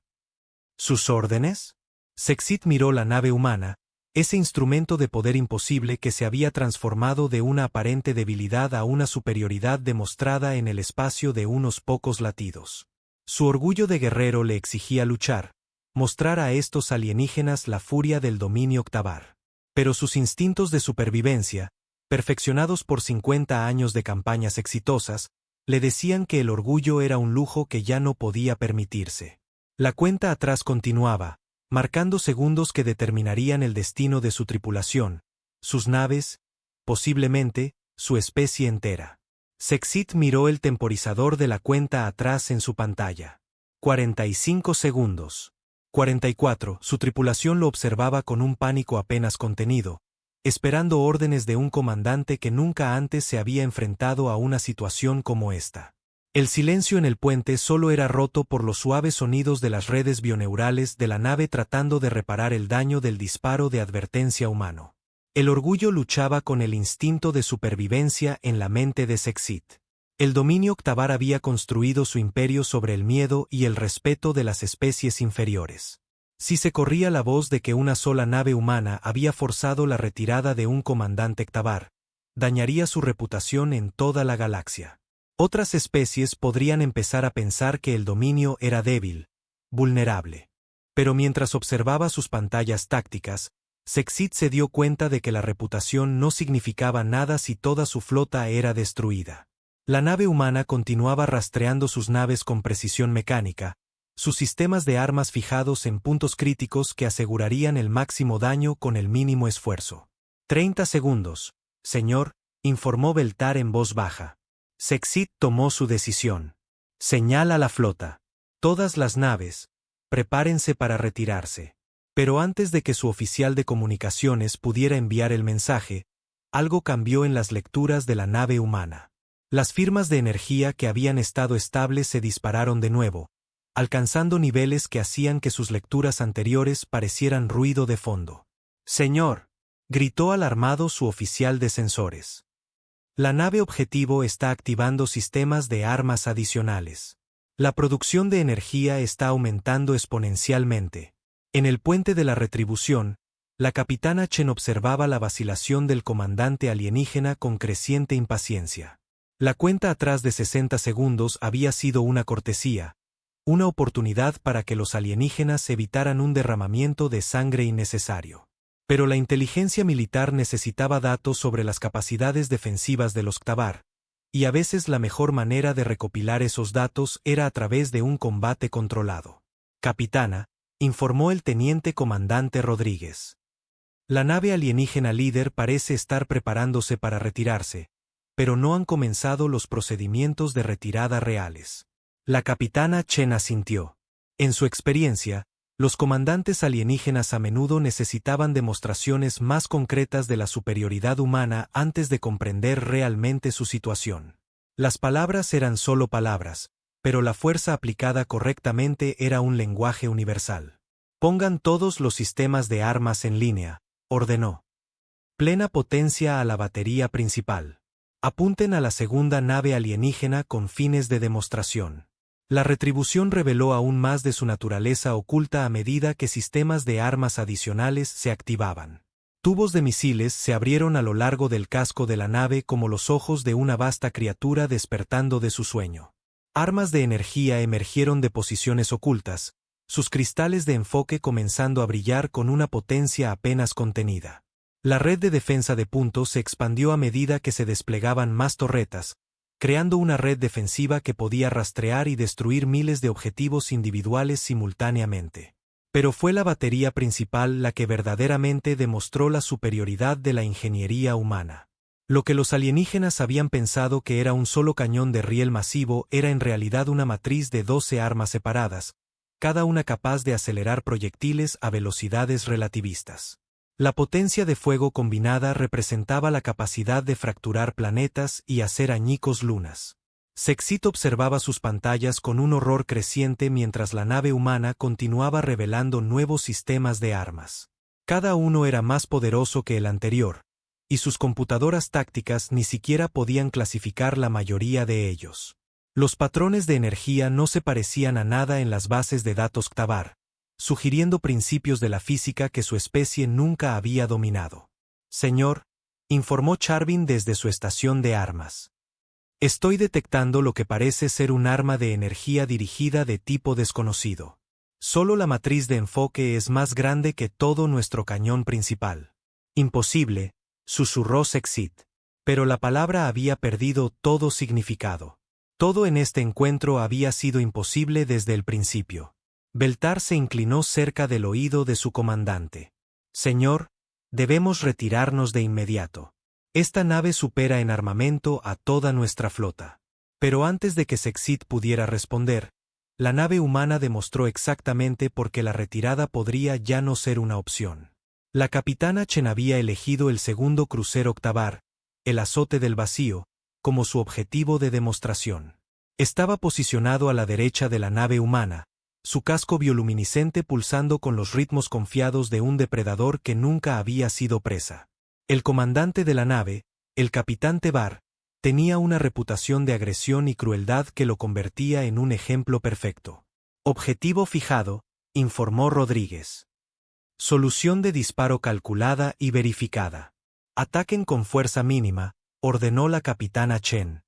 A: «¿Sus órdenes?» Sexit miró la nave humana, ese instrumento de poder imposible que se había transformado de una aparente debilidad a una superioridad demostrada en el espacio de unos pocos latidos. Su orgullo de guerrero le exigía luchar, mostrar a estos alienígenas la furia del dominio Ktabar. Pero sus instintos de supervivencia, perfeccionados por 50 años de campañas exitosas, le decían que el orgullo era un lujo que ya no podía permitirse. La cuenta atrás continuaba, marcando segundos que determinarían el destino de su tripulación, sus naves, posiblemente, su especie entera. Sexit miró el temporizador de la cuenta atrás en su pantalla. 45 segundos. 44. Su tripulación lo observaba con un pánico apenas contenido, esperando órdenes de un comandante que nunca antes se había enfrentado a una situación como esta. El silencio en el puente solo era roto por los suaves sonidos de las redes bioneurales de la nave tratando de reparar el daño del disparo de advertencia humano. El orgullo luchaba con el instinto de supervivencia en la mente de Sexit. El dominio Ktabar había construido su imperio sobre el miedo y el respeto de las especies inferiores. Si se corría la voz de que una sola nave humana había forzado la retirada de un comandante Ktabar, dañaría su reputación en toda la galaxia. Otras especies podrían empezar a pensar que el dominio era débil, vulnerable. Pero mientras observaba sus pantallas tácticas, Sexit se dio cuenta de que la reputación no significaba nada si toda su flota era destruida. La nave humana continuaba rastreando sus naves con precisión mecánica, sus sistemas de armas fijados en puntos críticos que asegurarían el máximo daño con el mínimo esfuerzo. 30 segundos, señor, informó Beltar en voz baja. Sexit tomó su decisión. Señala a la flota. Todas las naves, prepárense para retirarse. Pero antes de que su oficial de comunicaciones pudiera enviar el mensaje, algo cambió en las lecturas de la nave humana. Las firmas de energía que habían estado estables se dispararon de nuevo, alcanzando niveles que hacían que sus lecturas anteriores parecieran ruido de fondo. «Señor», gritó alarmado su oficial de sensores. La nave objetivo está activando sistemas de armas adicionales. La producción de energía está aumentando exponencialmente. En el puente de la retribución, la capitana Chen observaba la vacilación del comandante alienígena con creciente impaciencia. La cuenta atrás de 60 segundos había sido una cortesía, una oportunidad para que los alienígenas evitaran un derramamiento de sangre innecesario. Pero la inteligencia militar necesitaba datos sobre las capacidades defensivas de los Ktabar, y a veces la mejor manera de recopilar esos datos era a través de un combate controlado. Capitana, informó el teniente comandante Rodríguez. La nave alienígena líder parece estar preparándose para retirarse, pero no han comenzado los procedimientos de retirada reales. La capitana Chen asintió. En su experiencia, los comandantes alienígenas a menudo necesitaban demostraciones más concretas de la superioridad humana antes de comprender realmente su situación. Las palabras eran solo palabras, pero la fuerza aplicada correctamente era un lenguaje universal. Pongan todos los sistemas de armas en línea, ordenó. Plena potencia a la batería principal. Apunten a la segunda nave alienígena con fines de demostración. La retribución reveló aún más de su naturaleza oculta a medida que sistemas de armas adicionales se activaban. Tubos de misiles se abrieron a lo largo del casco de la nave como los ojos de una vasta criatura despertando de su sueño. Armas de energía emergieron de posiciones ocultas, sus cristales de enfoque comenzando a brillar con una potencia apenas contenida. La red de defensa de puntos se expandió a medida que se desplegaban más torretas, creando una red defensiva que podía rastrear y destruir miles de objetivos individuales simultáneamente. Pero fue la batería principal la que verdaderamente demostró la superioridad de la ingeniería humana. Lo que los alienígenas habían pensado que era un solo cañón de riel masivo era en realidad una matriz de 12 armas separadas, cada una capaz de acelerar proyectiles a velocidades relativistas. La potencia de fuego combinada representaba la capacidad de fracturar planetas y hacer añicos lunas. Sexit observaba sus pantallas con un horror creciente mientras la nave humana continuaba revelando nuevos sistemas de armas. Cada uno era más poderoso que el anterior, y sus computadoras tácticas ni siquiera podían clasificar la mayoría de ellos. Los patrones de energía no se parecían a nada en las bases de datos Ktavar, sugiriendo principios de la física que su especie nunca había dominado. Señor, informó Charvin desde su estación de armas. Estoy detectando lo que parece ser un arma de energía dirigida de tipo desconocido. Solo la matriz de enfoque es más grande que todo nuestro cañón principal. Imposible, susurró Sexit. Pero la palabra había perdido todo significado. Todo en este encuentro había sido imposible desde el principio. Beltar se inclinó cerca del oído de su comandante. Señor, debemos retirarnos de inmediato. Esta nave supera en armamento a toda nuestra flota. Pero antes de que Sexit pudiera responder, la nave humana demostró exactamente por qué la retirada podría ya no ser una opción. La capitana Chen había elegido el segundo crucero Ktavar, el azote del vacío, como su objetivo de demostración. Estaba posicionado a la derecha de la nave humana, su casco bioluminiscente pulsando con los ritmos confiados de un depredador que nunca había sido presa. El comandante de la nave, el capitán Tebar, tenía una reputación de agresión y crueldad que lo convertía en un ejemplo perfecto. Objetivo fijado, informó Rodríguez. Solución de disparo calculada y verificada. Ataquen con fuerza mínima, ordenó la capitana Chen.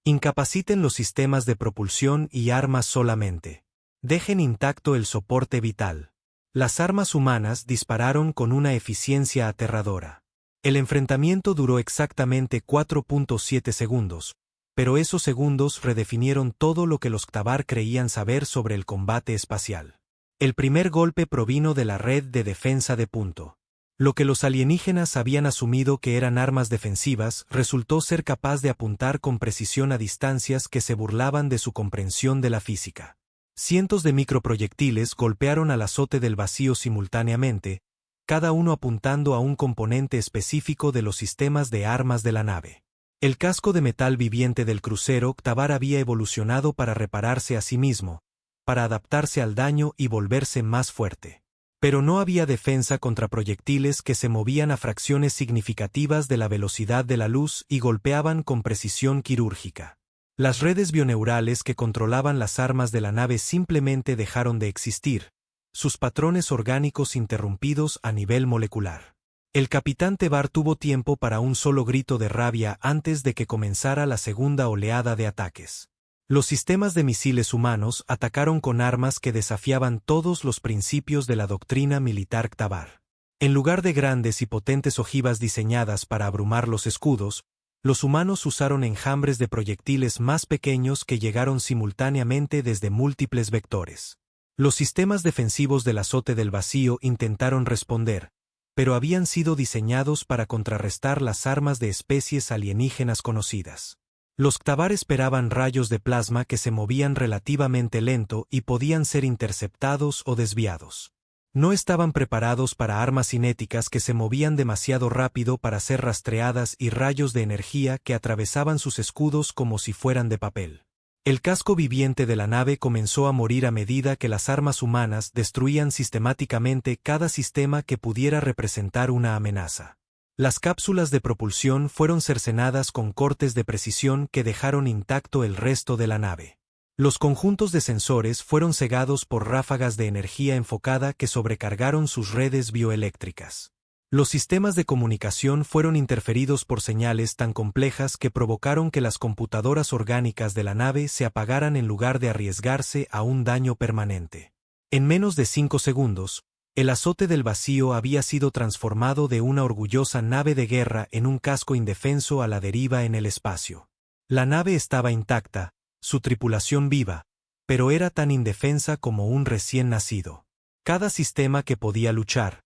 A: Incapaciten los sistemas de propulsión y armas solamente. Dejen intacto el soporte vital. Las armas humanas dispararon con una eficiencia aterradora. El enfrentamiento duró exactamente 4.7 segundos, pero esos segundos redefinieron todo lo que los Ktavar creían saber sobre el combate espacial. El primer golpe provino de la red de defensa de punto. Lo que los alienígenas habían asumido que eran armas defensivas resultó ser capaz de apuntar con precisión a distancias que se burlaban de su comprensión de la física. Cientos de microproyectiles golpearon al azote del vacío simultáneamente, cada uno apuntando a un componente específico de los sistemas de armas de la nave. El casco de metal viviente del crucero Ktavar había evolucionado para repararse a sí mismo, para adaptarse al daño y volverse más fuerte. Pero no había defensa contra proyectiles que se movían a fracciones significativas de la velocidad de la luz y golpeaban con precisión quirúrgica. Las redes bioneurales que controlaban las armas de la nave simplemente dejaron de existir, sus patrones orgánicos interrumpidos a nivel molecular. El capitán Tebar tuvo tiempo para un solo grito de rabia antes de que comenzara la segunda oleada de ataques. Los sistemas de misiles humanos atacaron con armas que desafiaban todos los principios de la doctrina militar Ktavar. En lugar de grandes y potentes ojivas diseñadas para abrumar los escudos, Los humanos usaron enjambres de proyectiles más pequeños que llegaron simultáneamente desde múltiples vectores. Los sistemas defensivos del azote del vacío intentaron responder, pero habían sido diseñados para contrarrestar las armas de especies alienígenas conocidas. Los Ktavar esperaban rayos de plasma que se movían relativamente lento y podían ser interceptados o desviados. No estaban preparados para armas cinéticas que se movían demasiado rápido para ser rastreadas y rayos de energía que atravesaban sus escudos como si fueran de papel. El casco viviente de la nave comenzó a morir a medida que las armas humanas destruían sistemáticamente cada sistema que pudiera representar una amenaza. Las cápsulas de propulsión fueron cercenadas con cortes de precisión que dejaron intacto el resto de la nave. Los conjuntos de sensores fueron cegados por ráfagas de energía enfocada que sobrecargaron sus redes bioeléctricas. Los sistemas de comunicación fueron interferidos por señales tan complejas que provocaron que las computadoras orgánicas de la nave se apagaran en lugar de arriesgarse a un daño permanente. En menos de 5 segundos, el azote del vacío había sido transformado de una orgullosa nave de guerra en un casco indefenso a la deriva en el espacio. La nave estaba intacta, su tripulación viva, pero era tan indefensa como un recién nacido. Cada sistema que podía luchar,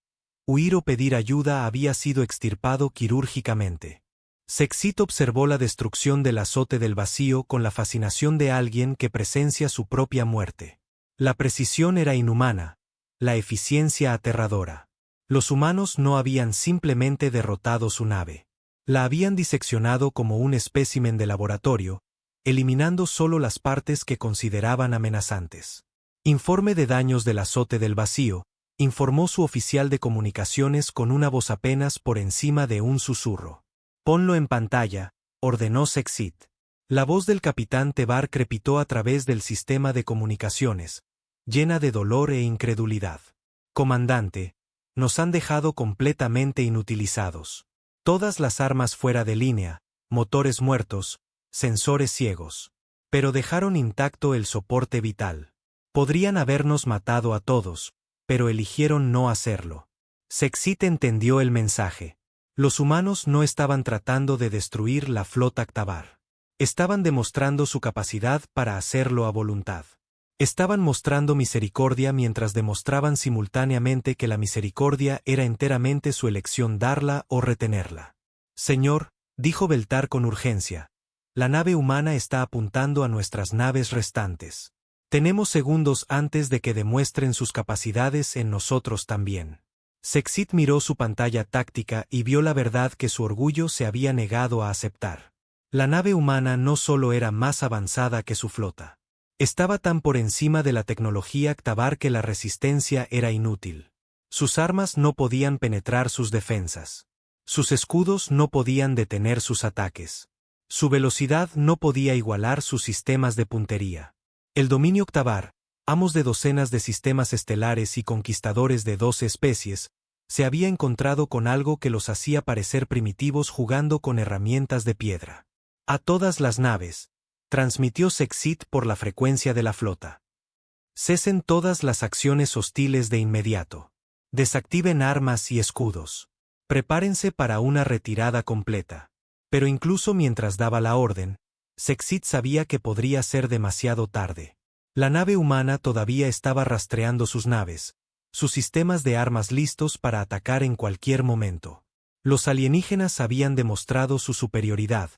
A: huir o pedir ayuda había sido extirpado quirúrgicamente. Sexit observó la destrucción del azote del vacío con la fascinación de alguien que presencia su propia muerte. La precisión era inhumana, la eficiencia aterradora. Los humanos no habían simplemente derrotado su nave. La habían diseccionado como un espécimen de laboratorio, eliminando solo las partes que consideraban amenazantes. Informe de daños del azote del vacío, informó su oficial de comunicaciones con una voz apenas por encima de un susurro. «Ponlo en pantalla», ordenó Sexit. La voz del capitán Tebar crepitó a través del sistema de comunicaciones, llena de dolor e incredulidad. «Comandante, nos han dejado completamente inutilizados. Todas las armas fuera de línea, motores muertos, sensores ciegos. Pero dejaron intacto el soporte vital. Podrían habernos matado a todos, pero eligieron no hacerlo». Sexit entendió el mensaje. Los humanos no estaban tratando de destruir la flota Ktavar. Estaban demostrando su capacidad para hacerlo a voluntad. Estaban mostrando misericordia mientras demostraban simultáneamente que la misericordia era enteramente su elección darla o retenerla. «Señor», dijo Beltar con urgencia, «la nave humana está apuntando a nuestras naves restantes. Tenemos segundos antes de que demuestren sus capacidades en nosotros también». Sexit miró su pantalla táctica y vio la verdad que su orgullo se había negado a aceptar. La nave humana no solo era más avanzada que su flota. Estaba tan por encima de la tecnología Ktavar que la resistencia era inútil. Sus armas no podían penetrar sus defensas. Sus escudos no podían detener sus ataques. Su velocidad no podía igualar sus sistemas de puntería. El dominio Ktavar, amos de docenas de sistemas estelares y conquistadores de 12 especies, se había encontrado con algo que los hacía parecer primitivos jugando con herramientas de piedra. «A todas las naves», transmitió Sexit por la frecuencia de la flota. «Cesen todas las acciones hostiles de inmediato. Desactiven armas y escudos. Prepárense para una retirada completa». Pero incluso mientras daba la orden, Sexit sabía que podría ser demasiado tarde. La nave humana todavía estaba rastreando sus naves, sus sistemas de armas listos para atacar en cualquier momento. Los alienígenas habían demostrado su superioridad,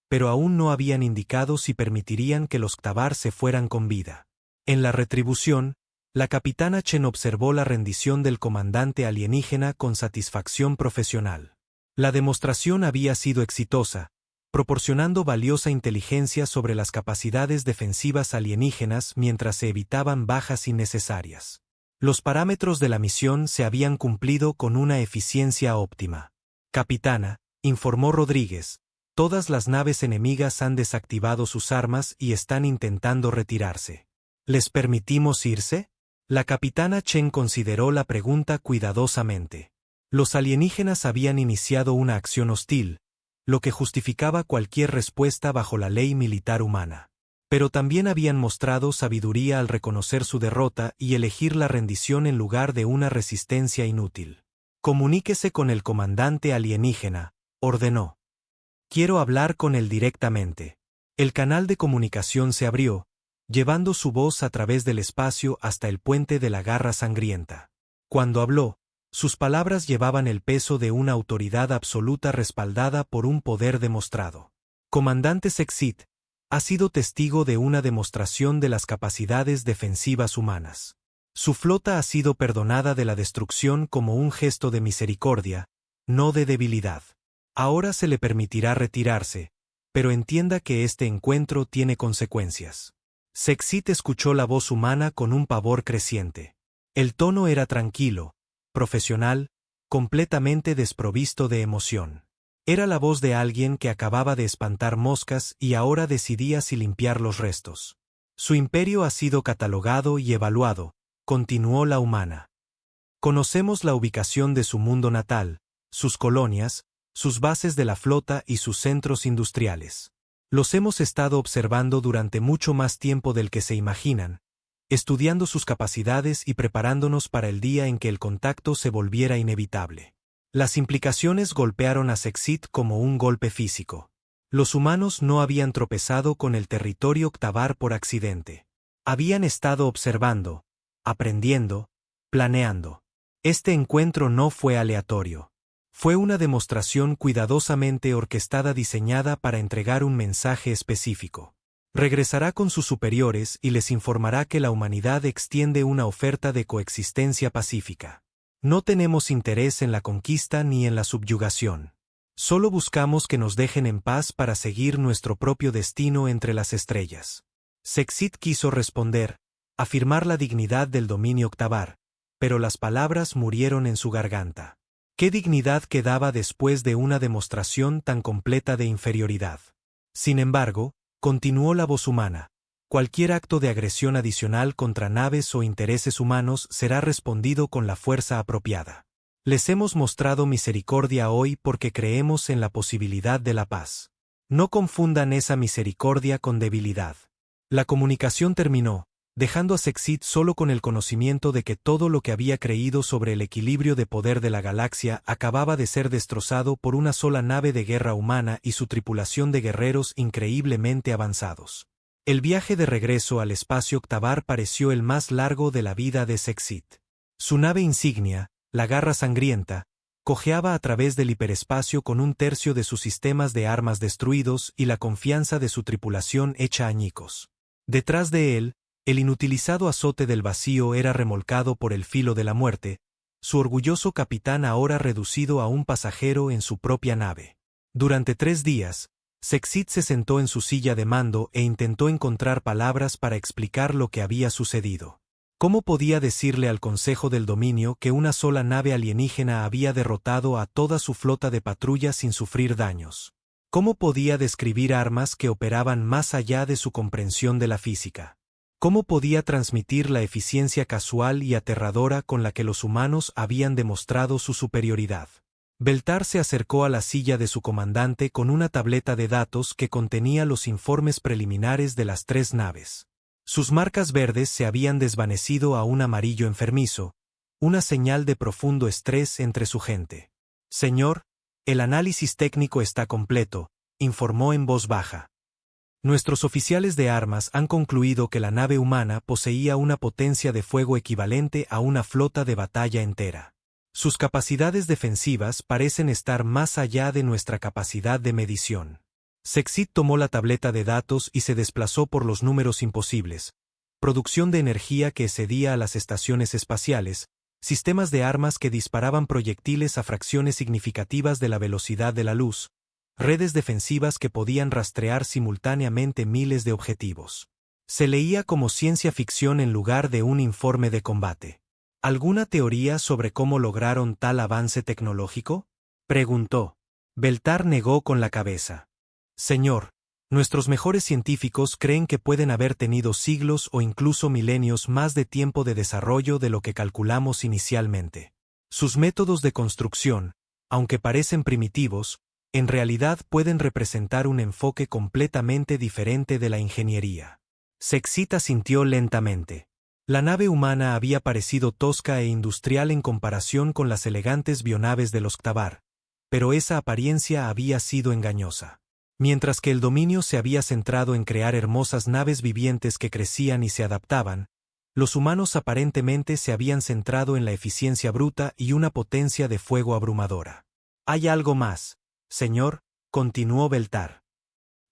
A: pero aún no habían indicado si permitirían que los Ktavar se fueran con vida. En la retribución, la capitana Chen observó la rendición del comandante alienígena con satisfacción profesional. La demostración había sido exitosa, proporcionando valiosa inteligencia sobre las capacidades defensivas alienígenas mientras se evitaban bajas innecesarias. Los parámetros de la misión se habían cumplido con una eficiencia óptima. «Capitana», informó Rodríguez, «todas las naves enemigas han desactivado sus armas y están intentando retirarse. ¿Les permitimos irse?». La capitana Chen consideró la pregunta cuidadosamente. Los alienígenas habían iniciado una acción hostil, lo que justificaba cualquier respuesta bajo la ley militar humana. Pero también habían mostrado sabiduría al reconocer su derrota y elegir la rendición en lugar de una resistencia inútil. «Comuníquese con el comandante alienígena», ordenó. Quiero hablar con él directamente. El canal de comunicación se abrió, llevando su voz a través del espacio hasta el puente de la Garra Sangrienta. Cuando habló, sus palabras llevaban el peso de una autoridad absoluta respaldada por un poder demostrado. Comandante Sexit, ha sido testigo de una demostración de las capacidades defensivas humanas. Su flota ha sido perdonada de la destrucción como un gesto de misericordia, no de debilidad. Ahora se le permitirá retirarse, pero entienda que este encuentro tiene consecuencias. Sexit escuchó la voz humana con un pavor creciente. El tono era tranquilo, profesional, completamente desprovisto de emoción. Era la voz de alguien que acababa de espantar moscas y ahora decidía si limpiar los restos. Su imperio ha sido catalogado y evaluado, continuó la humana. Conocemos la ubicación de su mundo natal, sus colonias, sus bases de la flota y sus centros industriales. Los hemos estado observando durante mucho más tiempo del que se imaginan, estudiando sus capacidades y preparándonos para el día en que el contacto se volviera inevitable. Las implicaciones golpearon a Sexit como un golpe físico. Los humanos no habían tropezado con el territorio Octavar por accidente. Habían estado observando, aprendiendo, planeando. Este encuentro no fue aleatorio. Fue una demostración cuidadosamente orquestada diseñada para entregar un mensaje específico. Regresará con sus superiores y les informará que la humanidad extiende una oferta de coexistencia pacífica. No tenemos interés en la conquista ni en la subyugación. Solo buscamos que nos dejen en paz para seguir nuestro propio destino entre las estrellas. Sexit quiso responder, afirmar la dignidad del dominio Octavar, pero las palabras murieron en su garganta. ¿Qué dignidad quedaba después de una demostración tan completa de inferioridad? Sin embargo, continuó la voz humana, cualquier acto de agresión adicional contra naves o intereses humanos será respondido con la fuerza apropiada. Les hemos mostrado misericordia hoy porque creemos en la posibilidad de la paz. No confundan esa misericordia con debilidad. La comunicación terminó, dejando a Sexit solo con el conocimiento de que todo lo que había creído sobre el equilibrio de poder de la galaxia acababa de ser destrozado por una sola nave de guerra humana y su tripulación de guerreros increíblemente avanzados. El viaje de regreso al espacio Octavar pareció el más largo de la vida de Sexit. Su nave insignia, la Garra Sangrienta, cojeaba a través del hiperespacio con un tercio de sus sistemas de armas destruidos y la confianza de su tripulación hecha añicos. Detrás de él, el inutilizado azote del vacío era remolcado por el filo de la muerte, su orgulloso capitán ahora reducido a un pasajero en su propia nave. Durante 3 días, Sexit se sentó en su silla de mando e intentó encontrar palabras para explicar lo que había sucedido. ¿Cómo podía decirle al Consejo del Dominio que una sola nave alienígena había derrotado a toda su flota de patrullas sin sufrir daños? ¿Cómo podía describir armas que operaban más allá de su comprensión de la física? ¿Cómo podía transmitir la eficiencia casual y aterradora con la que los humanos habían demostrado su superioridad? Beltar se acercó a la silla de su comandante con una tableta de datos que contenía los informes preliminares de las 3 naves. Sus marcas verdes se habían desvanecido a un amarillo enfermizo, una señal de profundo estrés entre su gente. Señor, el análisis técnico está completo, informó en voz baja. Nuestros oficiales de armas han concluido que la nave humana poseía una potencia de fuego equivalente a una flota de batalla entera. Sus capacidades defensivas parecen estar más allá de nuestra capacidad de medición. Sexit tomó la tableta de datos y se desplazó por los números imposibles. Producción de energía que excedía a las estaciones espaciales, sistemas de armas que disparaban proyectiles a fracciones significativas de la velocidad de la luz, redes defensivas que podían rastrear simultáneamente miles de objetivos. Se leía como ciencia ficción en lugar de un informe de combate. ¿Alguna teoría sobre cómo lograron tal avance tecnológico?, preguntó. Beltar negó con la cabeza. Señor, nuestros mejores científicos creen que pueden haber tenido siglos o incluso milenios más de tiempo de desarrollo de lo que calculamos inicialmente. Sus métodos de construcción, aunque parecen primitivos, en realidad pueden representar un enfoque completamente diferente de la ingeniería. Sexit asintió lentamente. La nave humana había parecido tosca e industrial en comparación con las elegantes bionaves del Octavar, pero esa apariencia había sido engañosa. Mientras que el dominio se había centrado en crear hermosas naves vivientes que crecían y se adaptaban, los humanos aparentemente se habían centrado en la eficiencia bruta y una potencia de fuego abrumadora. «Hay algo más, señor», continuó Beltar.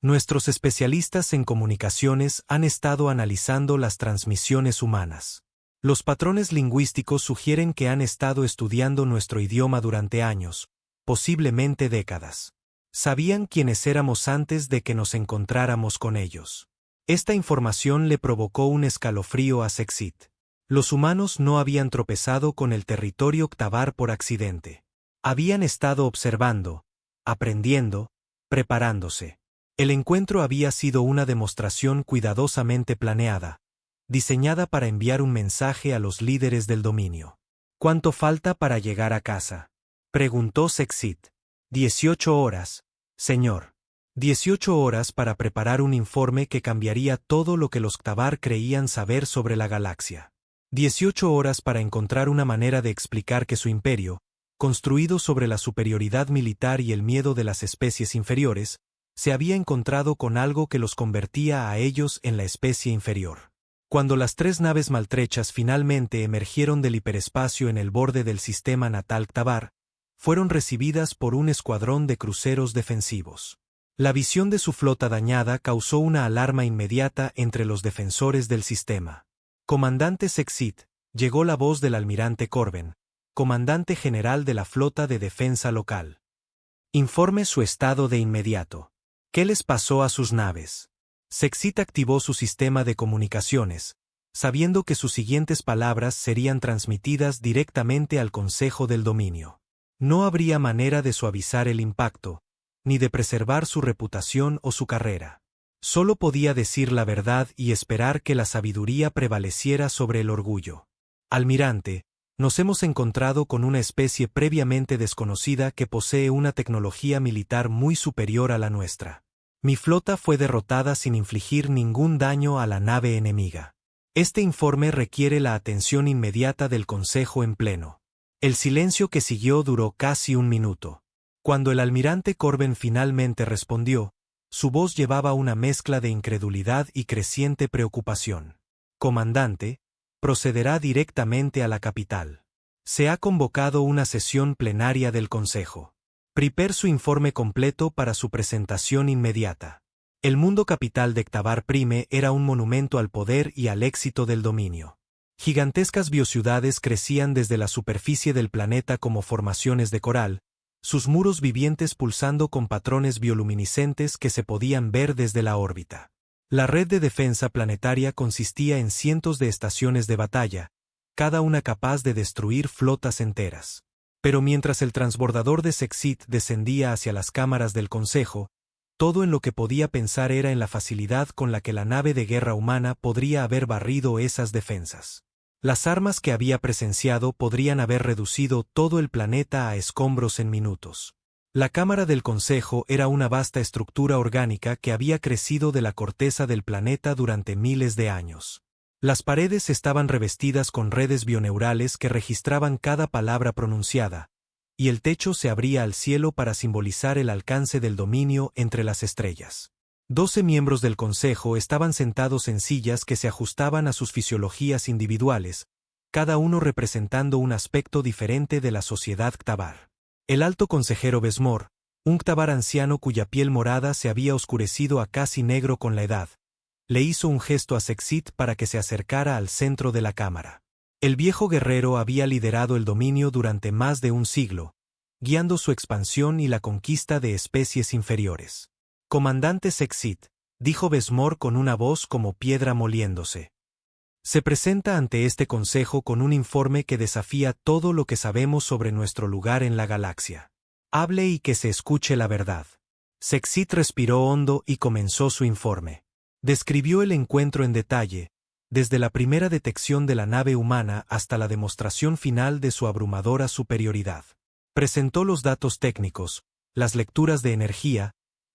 A: «Nuestros especialistas en comunicaciones han estado analizando las transmisiones humanas. Los patrones lingüísticos sugieren que han estado estudiando nuestro idioma durante años, posiblemente décadas. Sabían quiénes éramos antes de que nos encontráramos con ellos». Esta información le provocó un escalofrío a Sexit. Los humanos no habían tropezado con el territorio Ktavar por accidente. Habían estado observando, aprendiendo, preparándose. El encuentro había sido una demostración cuidadosamente planeada, diseñada para enviar un mensaje a los líderes del dominio. «¿Cuánto falta para llegar a casa?», preguntó Sexit. 18 horas, señor. 18 horas para preparar un informe que cambiaría todo lo que los Ktavar creían saber sobre la galaxia. 18 horas para encontrar una manera de explicar que su imperio, construido sobre la superioridad militar y el miedo de las especies inferiores, se había encontrado con algo que los convertía a ellos en la especie inferior. Cuando las 3 naves maltrechas finalmente emergieron del hiperespacio en el borde del sistema natal Ktavar, fueron recibidas por un escuadrón de cruceros defensivos. La visión de su flota dañada causó una alarma inmediata entre los defensores del sistema. «Comandante Sexit», llegó la voz del almirante Corben, comandante general de la flota de defensa local. «Informe su estado de inmediato. ¿Qué les pasó a sus naves?». Sexit activó su sistema de comunicaciones, sabiendo que sus siguientes palabras serían transmitidas directamente al Consejo del Dominio. No habría manera de suavizar el impacto, ni de preservar su reputación o su carrera. Solo podía decir la verdad y esperar que la sabiduría prevaleciera sobre el orgullo. «Almirante, nos hemos encontrado con una especie previamente desconocida que posee una tecnología militar muy superior a la nuestra. Mi flota fue derrotada sin infligir ningún daño a la nave enemiga. Este informe requiere la atención inmediata del Consejo en pleno». El silencio que siguió duró casi un minuto. Cuando el almirante Corben finalmente respondió, su voz llevaba una mezcla de incredulidad y creciente preocupación. «Comandante, procederá directamente a la capital. Se ha convocado una sesión plenaria del Consejo. Prepare su informe completo para su presentación inmediata». El mundo capital de Ktavar Prime era un monumento al poder y al éxito del dominio. Gigantescas biociudades crecían desde la superficie del planeta como formaciones de coral, sus muros vivientes pulsando con patrones bioluminiscentes que se podían ver desde la órbita. La red de defensa planetaria consistía en cientos de estaciones de batalla, cada una capaz de destruir flotas enteras. Pero mientras el transbordador de Sexit descendía hacia las cámaras del Consejo, todo en lo que podía pensar era en la facilidad con la que la nave de guerra humana podría haber barrido esas defensas. Las armas que había presenciado podrían haber reducido todo el planeta a escombros en minutos. La Cámara del Consejo era una vasta estructura orgánica que había crecido de la corteza del planeta durante miles de años. Las paredes estaban revestidas con redes bioneurales que registraban cada palabra pronunciada, y el techo se abría al cielo para simbolizar el alcance del dominio entre las estrellas. 12 miembros del Consejo estaban sentados en sillas que se ajustaban a sus fisiologías individuales, cada uno representando un aspecto diferente de la sociedad Ktavar. El alto consejero Besmor, un Ktavar anciano cuya piel morada se había oscurecido a casi negro con la edad, le hizo un gesto a Sexit para que se acercara al centro de la cámara. El viejo guerrero había liderado el dominio durante más de un siglo, guiando su expansión y la conquista de especies inferiores. «Comandante Sexit», dijo Besmor con una voz como piedra moliéndose. «Se presenta ante este consejo con un informe que desafía todo lo que sabemos sobre nuestro lugar en la galaxia. Hable y que se escuche la verdad». Sexit respiró hondo y comenzó su informe. Describió el encuentro en detalle, desde la primera detección de la nave humana hasta la demostración final de su abrumadora superioridad. Presentó los datos técnicos, las lecturas de energía,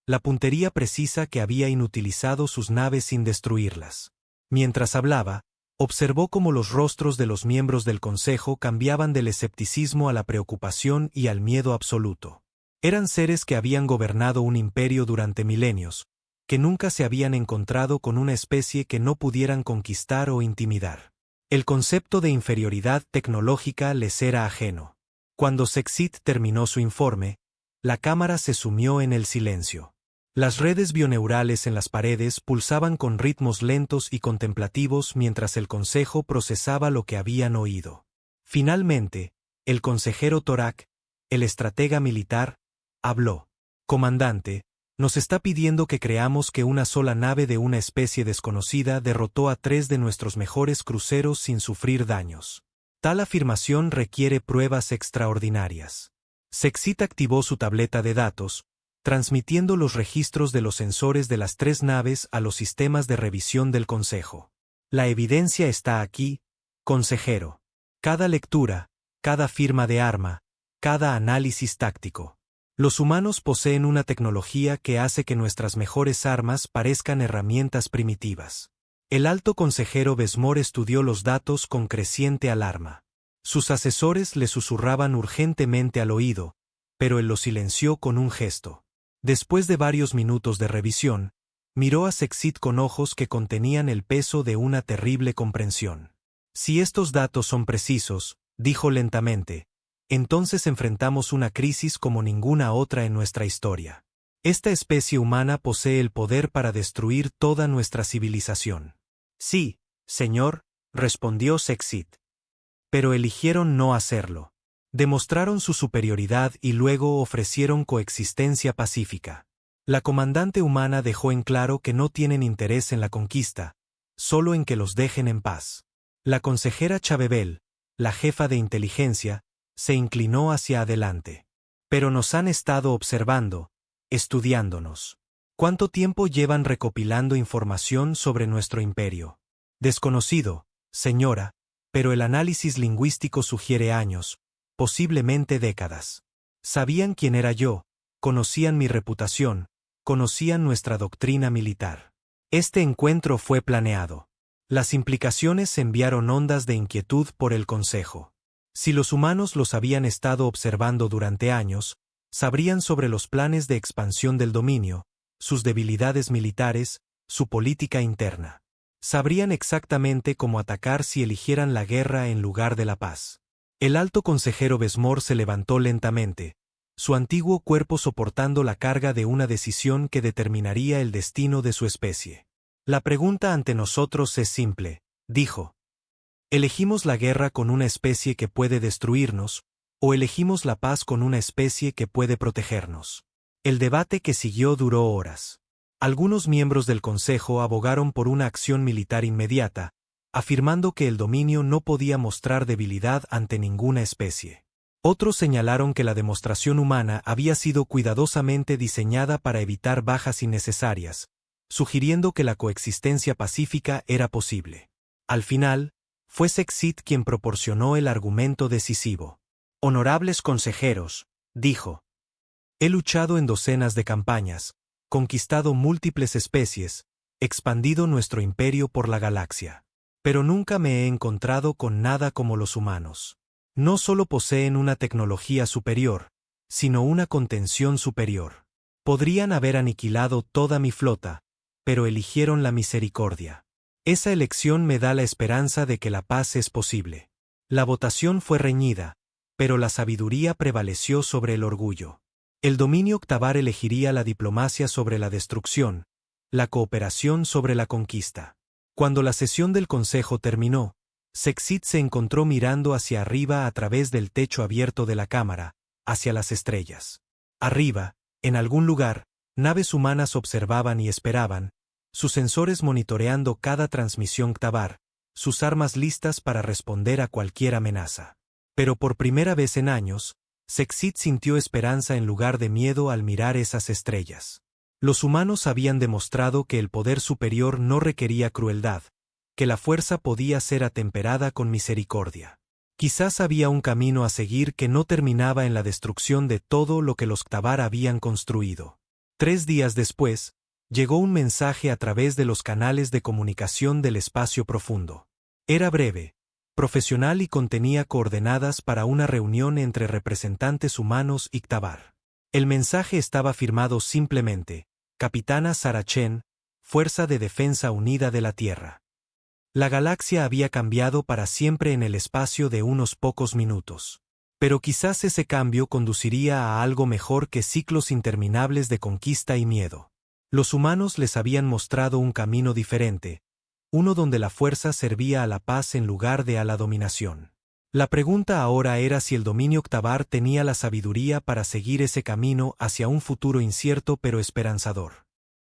A: la puntería precisa que había inutilizado sus naves sin destruirlas. Mientras hablaba, observó cómo los rostros de los miembros del Consejo cambiaban del escepticismo a la preocupación y al miedo absoluto. Eran seres que habían gobernado un imperio durante milenios, que nunca se habían encontrado con una especie que no pudieran conquistar o intimidar. El concepto de inferioridad tecnológica les era ajeno. Cuando Sexit terminó su informe, la cámara se sumió en el silencio. Las redes bioneurales en las paredes pulsaban con ritmos lentos y contemplativos mientras el consejo procesaba lo que habían oído. Finalmente, el consejero Torak, el estratega militar, habló. Comandante, nos está pidiendo que creamos que una sola nave de una especie desconocida derrotó a 3 de nuestros mejores cruceros sin sufrir daños. Tal afirmación requiere pruebas extraordinarias. Sexit activó su tableta de datos, transmitiendo los registros de los sensores de las 3 naves a los sistemas de revisión del Consejo. La evidencia está aquí, consejero. Cada lectura, cada firma de arma, cada análisis táctico. Los humanos poseen una tecnología que hace que nuestras mejores armas parezcan herramientas primitivas. El alto consejero Besmor estudió los datos con creciente alarma. Sus asesores le susurraban urgentemente al oído, pero él lo silenció con un gesto. Después de varios minutos de revisión, miró a Sexit con ojos que contenían el peso de una terrible comprensión. Si estos datos son precisos, dijo lentamente, entonces enfrentamos una crisis como ninguna otra en nuestra historia. Esta especie humana posee el poder para destruir toda nuestra civilización. Sí, señor, respondió Sexit. Pero eligieron no hacerlo. Demostraron su superioridad y luego ofrecieron coexistencia pacífica. La comandante humana dejó en claro que no tienen interés en la conquista, solo en que los dejen en paz. La consejera Chabebel, la jefa de inteligencia, se inclinó hacia adelante. Pero nos han estado observando, estudiándonos. ¿Cuánto tiempo llevan recopilando información sobre nuestro imperio? Desconocido, señora, pero el análisis lingüístico sugiere años, posiblemente décadas. Sabían quién era yo, conocían mi reputación, conocían nuestra doctrina militar. Este encuentro fue planeado. Las implicaciones enviaron ondas de inquietud por el Consejo. Si los humanos los habían estado observando durante años, sabrían sobre los planes de expansión del dominio, sus debilidades militares, su política interna. Sabrían exactamente cómo atacar si eligieran la guerra en lugar de la paz. El alto consejero Besmor se levantó lentamente, su antiguo cuerpo soportando la carga de una decisión que determinaría el destino de su especie. La pregunta ante nosotros es simple, dijo. ¿Elegimos la guerra con una especie que puede destruirnos, o elegimos la paz con una especie que puede protegernos? El debate que siguió duró horas. Algunos miembros del Consejo abogaron por una acción militar inmediata, afirmando que el dominio no podía mostrar debilidad ante ninguna especie. Otros señalaron que la demostración humana había sido cuidadosamente diseñada para evitar bajas innecesarias, sugiriendo que la coexistencia pacífica era posible. Al final, fue Sexit quien proporcionó el argumento decisivo. Honorables consejeros, dijo. He luchado en docenas de campañas, conquistado múltiples especies, expandido nuestro imperio por la galaxia. Pero nunca me he encontrado con nada como los humanos. No solo poseen una tecnología superior, sino una contención superior. Podrían haber aniquilado toda mi flota, pero eligieron la misericordia. Esa elección me da la esperanza de que la paz es posible. La votación fue reñida, pero la sabiduría prevaleció sobre el orgullo. El dominio octavar elegiría la diplomacia sobre la destrucción, la cooperación sobre la conquista. Cuando la sesión del Consejo terminó, Sexit se encontró mirando hacia arriba a través del techo abierto de la cámara, hacia las estrellas. Arriba, en algún lugar, naves humanas observaban y esperaban, sus sensores monitoreando cada transmisión octavar, sus armas listas para responder a cualquier amenaza. Pero por primera vez en años, Sexit sintió esperanza en lugar de miedo al mirar esas estrellas. Los humanos habían demostrado que el poder superior no requería crueldad, que la fuerza podía ser atemperada con misericordia. Quizás había un camino a seguir que no terminaba en la destrucción de todo lo que los Ktavar habían construido. 3 días después, llegó un mensaje a través de los canales de comunicación del espacio profundo. Era breve, profesional y contenía coordenadas para una reunión entre representantes humanos y Ktavar. El mensaje estaba firmado simplemente: Capitana Sarah Chen, Fuerza de Defensa Unida de la Tierra. La galaxia había cambiado para siempre en el espacio de unos pocos minutos. Pero quizás ese cambio conduciría a algo mejor que ciclos interminables de conquista y miedo. Los humanos les habían mostrado un camino diferente, uno donde la fuerza servía a la paz en lugar de a la dominación. La pregunta ahora era si el dominio Octavar tenía la sabiduría para seguir ese camino hacia un futuro incierto pero esperanzador.